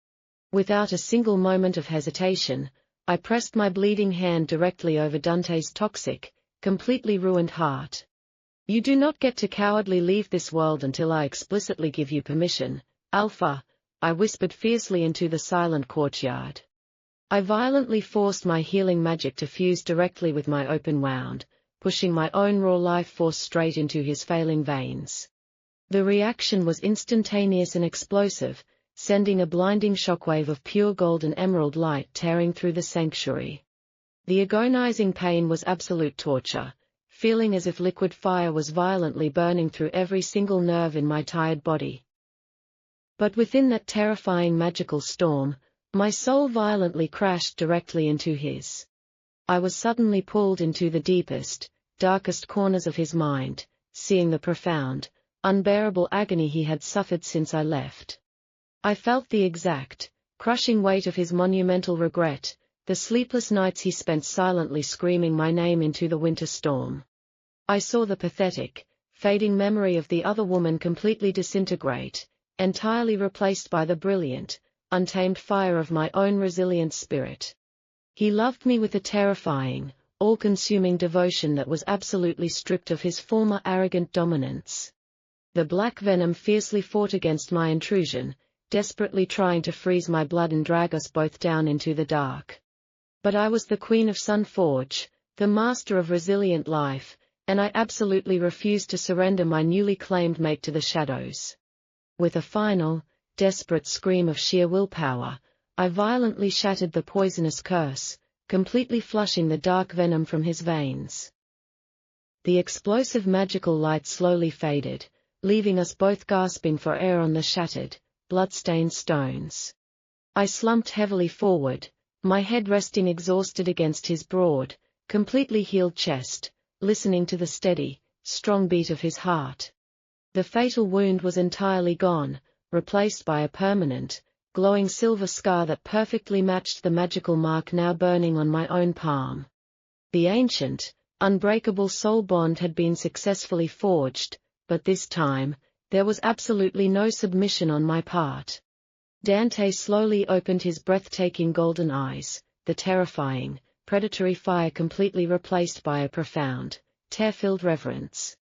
Without a single moment of hesitation, I pressed my bleeding hand directly over Dante's toxic, completely ruined heart. You do not get to cowardly leave this world until I explicitly give you permission, Alpha, I whispered fiercely into the silent courtyard. I violently forced my healing magic to fuse directly with my open wound, pushing my own raw life force straight into his failing veins. The reaction was instantaneous and explosive, sending a blinding shockwave of pure gold and emerald light tearing through the sanctuary. The agonizing pain was absolute torture, feeling as if liquid fire was violently burning through every single nerve in my tired body. But within that terrifying magical storm, my soul violently crashed directly into his. I was suddenly pulled into the deepest, darkest corners of his mind, seeing the profound, unbearable agony he had suffered since I left. I felt the exact, crushing weight of his monumental regret, the sleepless nights he spent silently screaming my name into the winter storm. I saw the pathetic, fading memory of the other woman completely disintegrate, entirely replaced by the brilliant, untamed fire of my own resilient spirit. He loved me with a terrifying, all-consuming devotion that was absolutely stripped of his former arrogant dominance. The black venom fiercely fought against my intrusion, desperately trying to freeze my blood and drag us both down into the dark. But I was the Queen of Sunforge, the master of resilient life, and I absolutely refused to surrender my newly claimed mate to the shadows. With a final, desperate scream of sheer willpower, I violently shattered the poisonous curse, completely flushing the dark venom from his veins. The explosive magical light slowly faded, leaving us both gasping for air on the shattered, blood-stained stones. I slumped heavily forward, my head resting exhausted against his broad, completely healed chest, listening to the steady, strong beat of his heart. The fatal wound was entirely gone, replaced by a permanent, glowing silver scar that perfectly matched the magical mark now burning on my own palm. The ancient, unbreakable soul bond had been successfully forged, but this time, there was absolutely no submission on my part. Dante slowly opened his breathtaking golden eyes, the terrifying, predatory fire completely replaced by a profound, tear-filled reverence.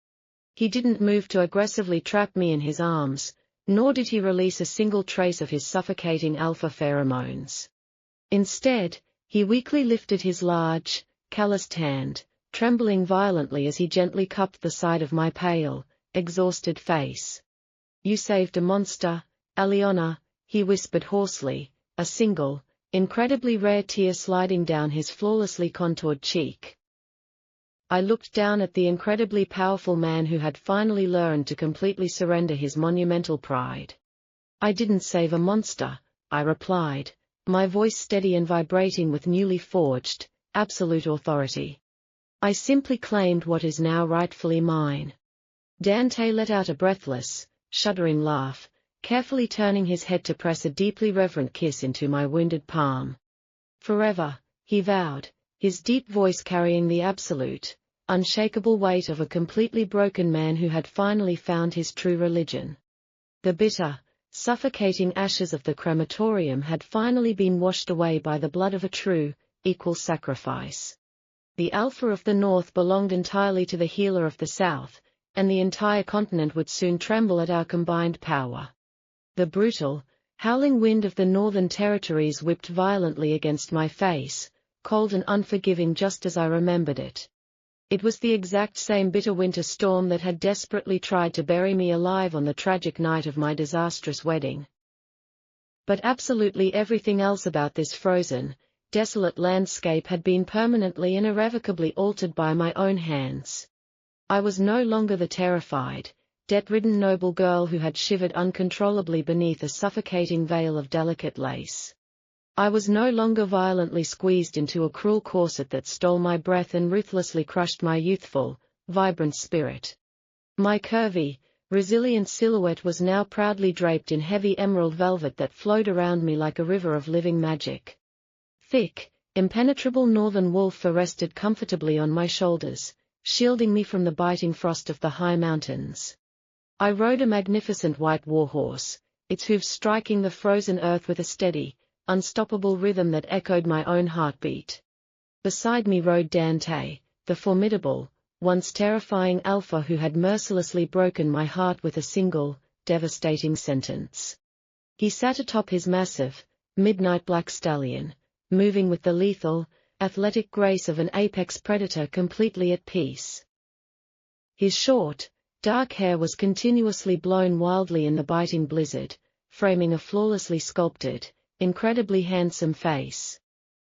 He didn't move to aggressively trap me in his arms, nor did he release a single trace of his suffocating alpha pheromones. Instead, he weakly lifted his large, calloused hand, trembling violently as he gently cupped the side of my pale, exhausted face. "You saved a monster, Aliona," he whispered hoarsely, a single, incredibly rare tear sliding down his flawlessly contoured cheek. I looked down at the incredibly powerful man who had finally learned to completely surrender his monumental pride. "I didn't save a monster," I replied, my voice steady and vibrating with newly forged, absolute authority. "I simply claimed what is now rightfully mine." Dante let out a breathless, shuddering laugh, carefully turning his head to press a deeply reverent kiss into my wounded palm. "Forever," he vowed, his deep voice carrying the absolute, unshakable weight of a completely broken man who had finally found his true religion. The bitter, suffocating ashes of the crematorium had finally been washed away by the blood of a true, equal sacrifice. The Alpha of the North belonged entirely to the healer of the South, and the entire continent would soon tremble at our combined power. The brutal, howling wind of the Northern Territories whipped violently against my face, cold and unforgiving just as I remembered it. It was the exact same bitter winter storm that had desperately tried to bury me alive on the tragic night of my disastrous wedding. But absolutely everything else about this frozen, desolate landscape had been permanently and irrevocably altered by my own hands. I was no longer the terrified, debt-ridden noble girl who had shivered uncontrollably beneath a suffocating veil of delicate lace. I was no longer violently squeezed into a cruel corset that stole my breath and ruthlessly crushed my youthful, vibrant spirit. My curvy, resilient silhouette was now proudly draped in heavy emerald velvet that flowed around me like a river of living magic. Thick, impenetrable northern wool fur rested comfortably on my shoulders, shielding me from the biting frost of the high mountains. I rode a magnificent white warhorse, its hooves striking the frozen earth with a steady, unstoppable rhythm that echoed my own heartbeat. Beside me rode Dante, the formidable, once terrifying alpha who had mercilessly broken my heart with a single, devastating sentence. He sat atop his massive, midnight black stallion, moving with the lethal, athletic grace of an apex predator completely at peace. His short, dark hair was continuously blown wildly in the biting blizzard, framing a flawlessly sculpted, incredibly handsome face.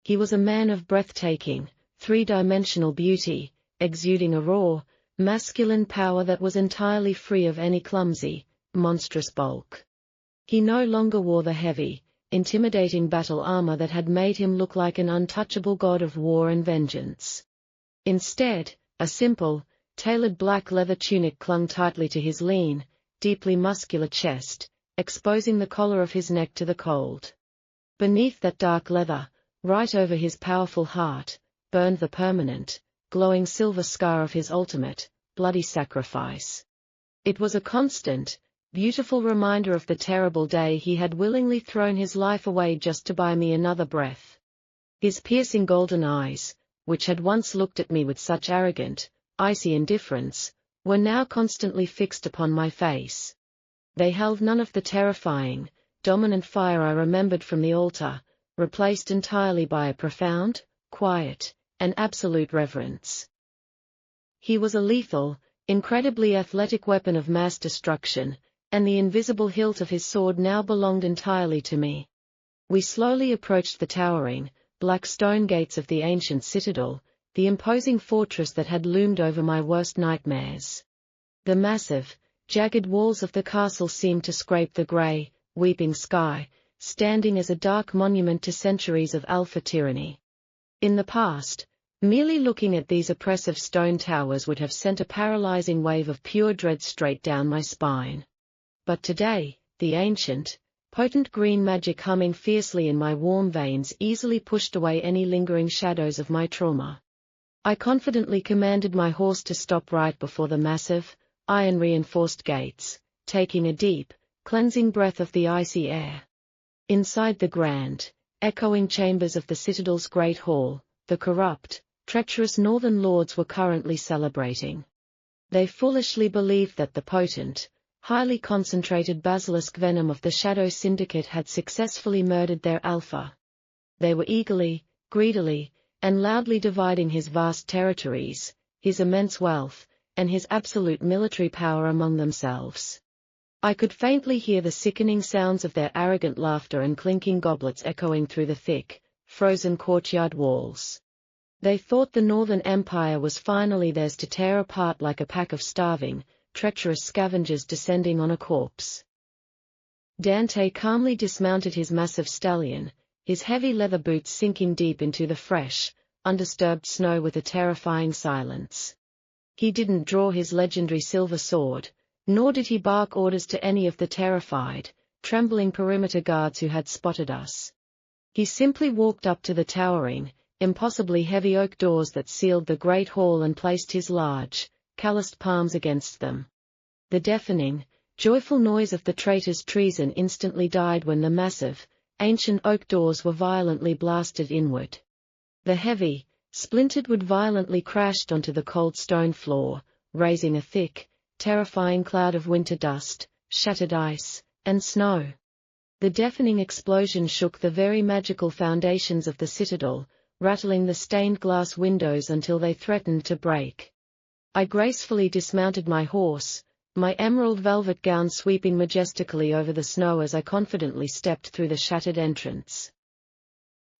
He was a man of breathtaking, three-dimensional beauty, exuding a raw, masculine power that was entirely free of any clumsy, monstrous bulk. He no longer wore the heavy, intimidating battle armor that had made him look like an untouchable god of war and vengeance. Instead, a simple, tailored black leather tunic clung tightly to his lean, deeply muscular chest, exposing the collar of his neck to the cold. Beneath that dark leather, right over his powerful heart, burned the permanent, glowing silver scar of his ultimate, bloody sacrifice. It was a constant, beautiful reminder of the terrible day he had willingly thrown his life away just to buy me another breath. His piercing golden eyes, which had once looked at me with such arrogant, icy indifference, were now constantly fixed upon my face. They held none of the terrifying, dominant fire I remembered from the altar, replaced entirely by a profound, quiet, and absolute reverence. He was a lethal, incredibly athletic weapon of mass destruction, and the invisible hilt of his sword now belonged entirely to me. We slowly approached the towering, black stone gates of the ancient citadel, the imposing fortress that had loomed over my worst nightmares. The massive, jagged walls of the castle seemed to scrape the grey, weeping sky, standing as a dark monument to centuries of Alpha tyranny. In the past, merely looking at these oppressive stone towers would have sent a paralyzing wave of pure dread straight down my spine. But today, the ancient, potent green magic humming fiercely in my warm veins easily pushed away any lingering shadows of my trauma. I confidently commanded my horse to stop right before the massive, iron-reinforced gates, taking a deep, cleansing breath of the icy air. Inside the grand, echoing chambers of the citadel's great hall, the corrupt, treacherous northern lords were currently celebrating. They foolishly believed that the potent, highly concentrated basilisk venom of the Shadow Syndicate had successfully murdered their alpha. They were eagerly, greedily, and loudly dividing his vast territories, his immense wealth, and his absolute military power among themselves. I could faintly hear the sickening sounds of their arrogant laughter and clinking goblets echoing through the thick, frozen courtyard walls. They thought the Northern Empire was finally theirs to tear apart like a pack of starving, treacherous scavengers descending on a corpse. Dante calmly dismounted his massive stallion, his heavy leather boots sinking deep into the fresh, undisturbed snow with a terrifying silence. He didn't draw his legendary silver sword, nor did he bark orders to any of the terrified, trembling perimeter guards who had spotted us. He simply walked up to the towering, impossibly heavy oak doors that sealed the great hall and placed his large, calloused palms against them. The deafening, joyful noise of the traitor's treason instantly died when the massive, ancient oak doors were violently blasted inward. The heavy, splintered wood violently crashed onto the cold stone floor, raising a thick, terrifying cloud of winter dust, shattered ice, and snow. The deafening explosion shook the very magical foundations of the citadel, rattling the stained glass windows until they threatened to break. I gracefully dismounted my horse, my emerald velvet gown sweeping majestically over the snow as I confidently stepped through the shattered entrance.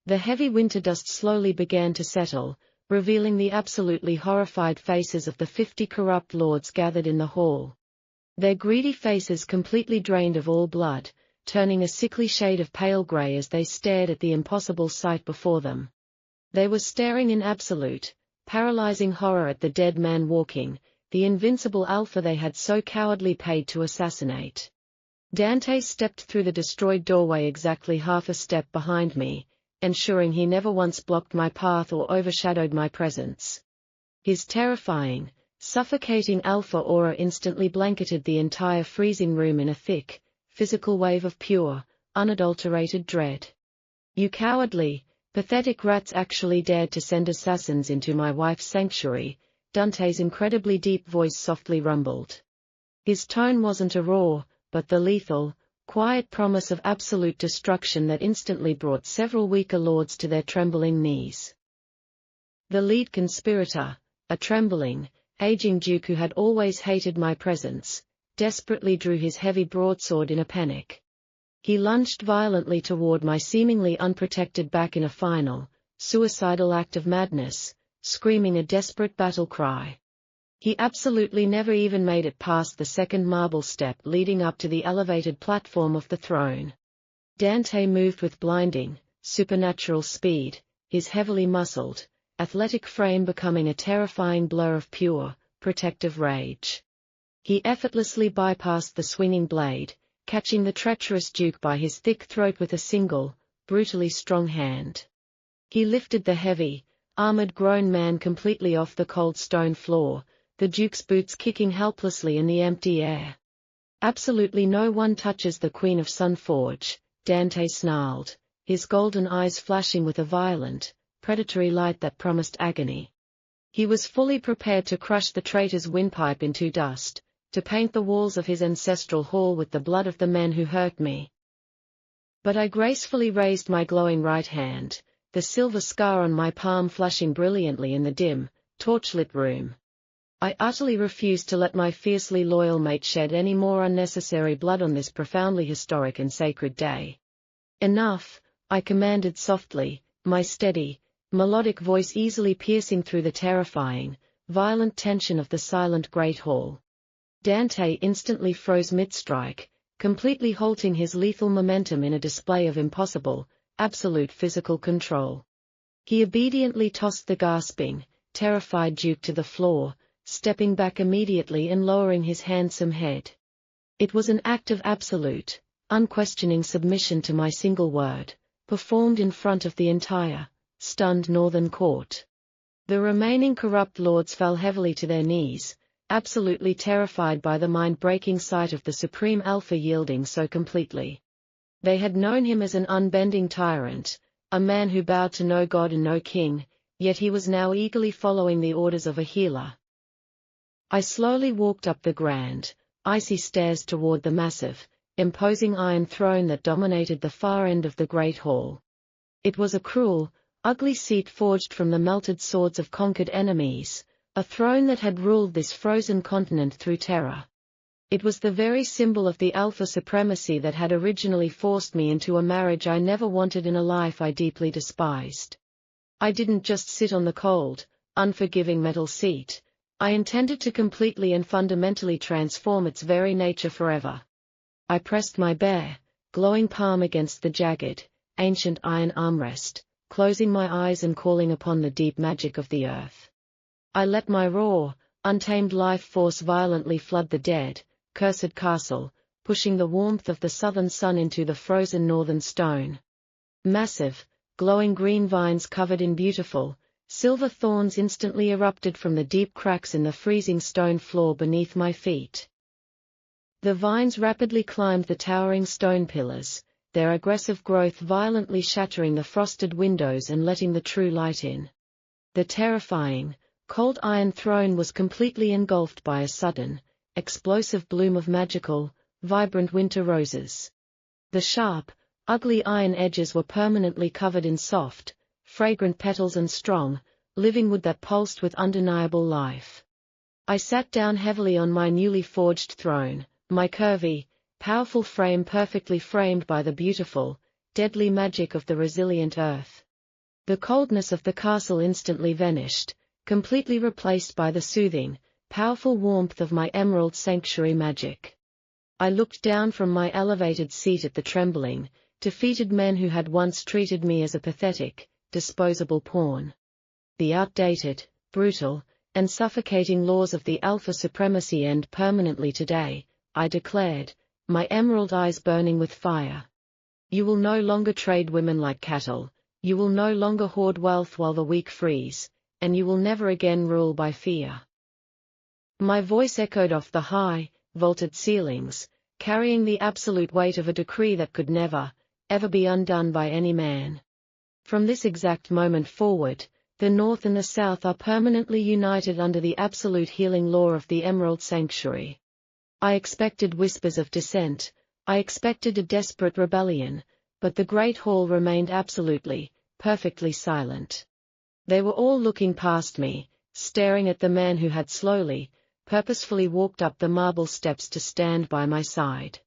The heavy winter dust slowly began to settle, revealing the absolutely horrified faces of the 50 corrupt lords gathered in the hall. Their greedy faces completely drained of all blood, turning a sickly shade of pale grey as they stared at the impossible sight before them. They were staring in absolute, paralyzing horror at the dead man walking, the invincible alpha they had so cowardly paid to assassinate. Dante stepped through the destroyed doorway exactly half a step behind me, ensuring he never once blocked my path or overshadowed my presence. His terrifying, suffocating alpha aura instantly blanketed the entire freezing room in a thick, physical wave of pure, unadulterated dread. You cowardly, pathetic rats actually dared to send assassins into my wife's sanctuary, Dante's incredibly deep voice softly rumbled. His tone wasn't a roar, but the lethal, quiet promise of absolute destruction that instantly brought several weaker lords to their trembling knees. The lead conspirator, a trembling, aging duke who had always hated my presence, desperately drew his heavy broadsword in a panic. He lunged violently toward my seemingly unprotected back in a final, suicidal act of madness, screaming a desperate battle cry. He absolutely never even made it past the second marble step leading up to the elevated platform of the throne. Dante moved with blinding, supernatural speed, his heavily muscled, athletic frame becoming a terrifying blur of pure, protective rage. He effortlessly bypassed the swinging blade, catching the treacherous duke by his thick throat with a single, brutally strong hand. He lifted the heavy, armored grown man completely off the cold stone floor, the duke's boots kicking helplessly in the empty air. Absolutely no one touches the Queen of Sunforge, Dante snarled, his golden eyes flashing with a violent, predatory light that promised agony. He was fully prepared to crush the traitor's windpipe into dust, to paint the walls of his ancestral hall with the blood of the men who hurt me. But I gracefully raised my glowing right hand, the silver scar on my palm flashing brilliantly in the dim, torchlit room. I utterly refused to let my fiercely loyal mate shed any more unnecessary blood on this profoundly historic and sacred day. Enough, I commanded softly, my steady, melodic voice easily piercing through the terrifying, violent tension of the silent great hall. Dante instantly froze mid-strike, completely halting his lethal momentum in a display of impossible, absolute physical control. He obediently tossed the gasping, terrified Duke to the floor, stepping back immediately and lowering his handsome head. It was an act of absolute, unquestioning submission to my single word, performed in front of the entire, stunned northern court. The remaining corrupt lords fell heavily to their knees, absolutely terrified by the mind-breaking sight of the supreme alpha yielding so completely. They had known him as an unbending tyrant, a man who bowed to no god and no king, yet he was now eagerly following the orders of a healer. I slowly walked up the grand, icy stairs toward the massive, imposing iron throne that dominated the far end of the great hall. It was a cruel, ugly seat forged from the melted swords of conquered enemies, a throne that had ruled this frozen continent through terror. It was the very symbol of the alpha supremacy that had originally forced me into a marriage I never wanted in a life I deeply despised. I didn't just sit on the cold, unforgiving metal seat. I intended to completely and fundamentally transform its very nature forever. I pressed my bare, glowing palm against the jagged, ancient iron armrest, closing my eyes and calling upon the deep magic of the earth. I let my raw, untamed life force violently flood the dead, cursed castle, pushing the warmth of the southern sun into the frozen northern stone. Massive, glowing green vines covered in beautiful, silver thorns instantly erupted from the deep cracks in the freezing stone floor beneath my feet. The vines rapidly climbed the towering stone pillars, their aggressive growth violently shattering the frosted windows and letting the true light in. The terrifying, cold iron throne was completely engulfed by a sudden, explosive bloom of magical, vibrant winter roses. The sharp, ugly iron edges were permanently covered in soft, fragrant petals and strong, living wood that pulsed with undeniable life. I sat down heavily on my newly forged throne, my curvy, powerful frame perfectly framed by the beautiful, deadly magic of the resilient earth. The coldness of the castle instantly vanished, completely replaced by the soothing, powerful warmth of my emerald sanctuary magic. I looked down from my elevated seat at the trembling, defeated men who had once treated me as a pathetic, disposable pawn. The outdated, brutal, and suffocating laws of the alpha supremacy end permanently today, I declared, my emerald eyes burning with fire. You will no longer trade women like cattle, you will no longer hoard wealth while the weak freeze, and you will never again rule by fear. My voice echoed off the high, vaulted ceilings, carrying the absolute weight of a decree that could never, ever be undone by any man. From this exact moment forward, the North and the South are permanently united under the absolute healing law of the Emerald Sanctuary. I expected whispers of dissent, I expected a desperate rebellion, but the Great Hall remained absolutely, perfectly silent. They were all looking past me, staring at the man who had slowly, purposefully walked up the marble steps to stand by my side.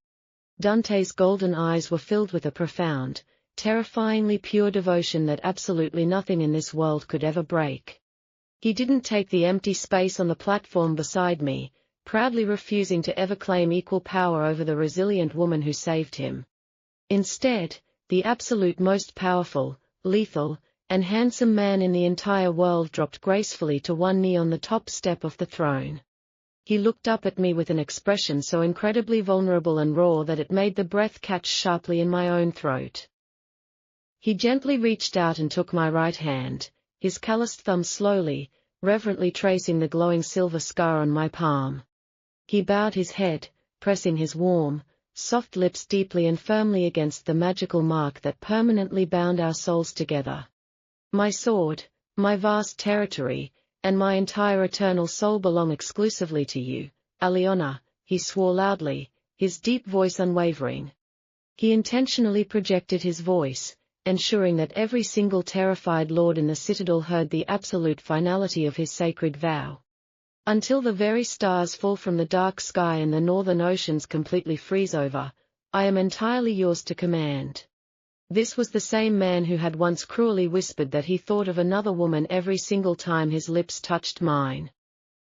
Dante's golden eyes were filled with a profound, terrifyingly pure devotion that absolutely nothing in this world could ever break. He didn't take the empty space on the platform beside me, proudly refusing to ever claim equal power over the resilient woman who saved him. Instead, the absolute most powerful, lethal, and handsome man in the entire world dropped gracefully to one knee on the top step of the throne. He looked up at me with an expression so incredibly vulnerable and raw that it made the breath catch sharply in my own throat. He gently reached out and took my right hand, his calloused thumb slowly, reverently tracing the glowing silver scar on my palm. He bowed his head, pressing his warm, soft lips deeply and firmly against the magical mark that permanently bound our souls together. My sword, my vast territory, and my entire eternal soul belong exclusively to you, Aliona, he swore loudly, his deep voice unwavering. He intentionally projected his voice, ensuring that every single terrified lord in the citadel heard the absolute finality of his sacred vow. Until the very stars fall from the dark sky and the northern oceans completely freeze over, I am entirely yours to command. This was the same man who had once cruelly whispered that he thought of another woman every single time his lips touched mine.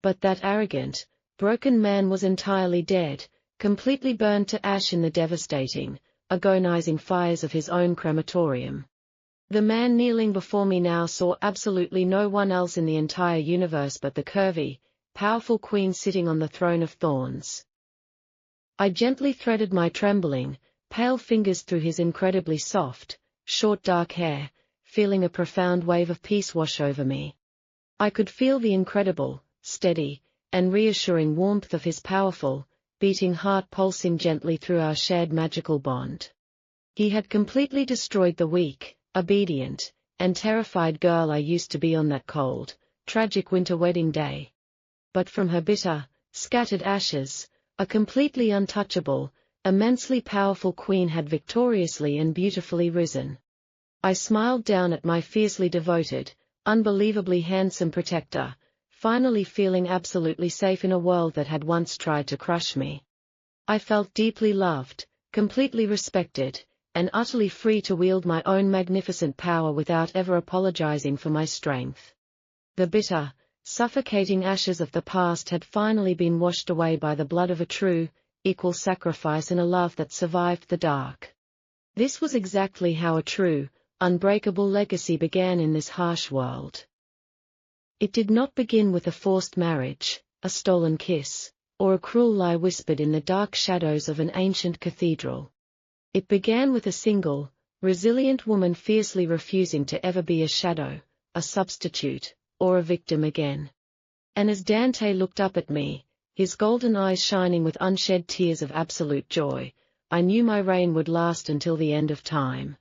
But that arrogant, broken man was entirely dead, completely burned to ash in the devastating, agonizing fires of his own crematorium. The man kneeling before me now saw absolutely no one else in the entire universe but the curvy, powerful queen sitting on the throne of thorns. I gently threaded my trembling, pale fingers through his incredibly soft, short dark hair, feeling a profound wave of peace wash over me. I could feel the incredible, steady, and reassuring warmth of his powerful, beating heart pulsing gently through our shared magical bond. He had completely destroyed the weak, obedient, and terrified girl I used to be on that cold, tragic winter wedding day. But from her bitter, scattered ashes, a completely untouchable, immensely powerful queen had victoriously and beautifully risen. I smiled down at my fiercely devoted, unbelievably handsome protector, finally feeling absolutely safe in a world that had once tried to crush me. I felt deeply loved, completely respected, and utterly free to wield my own magnificent power without ever apologizing for my strength. The bitter, suffocating ashes of the past had finally been washed away by the blood of a true, equal sacrifice and a love that survived the dark. This was exactly how a true, unbreakable legacy began in this harsh world. It did not begin with a forced marriage, a stolen kiss, or a cruel lie whispered in the dark shadows of an ancient cathedral. It began with a single, resilient woman fiercely refusing to ever be a shadow, a substitute, or a victim again. And as Dante looked up at me, his golden eyes shining with unshed tears of absolute joy, I knew my reign would last until the end of time.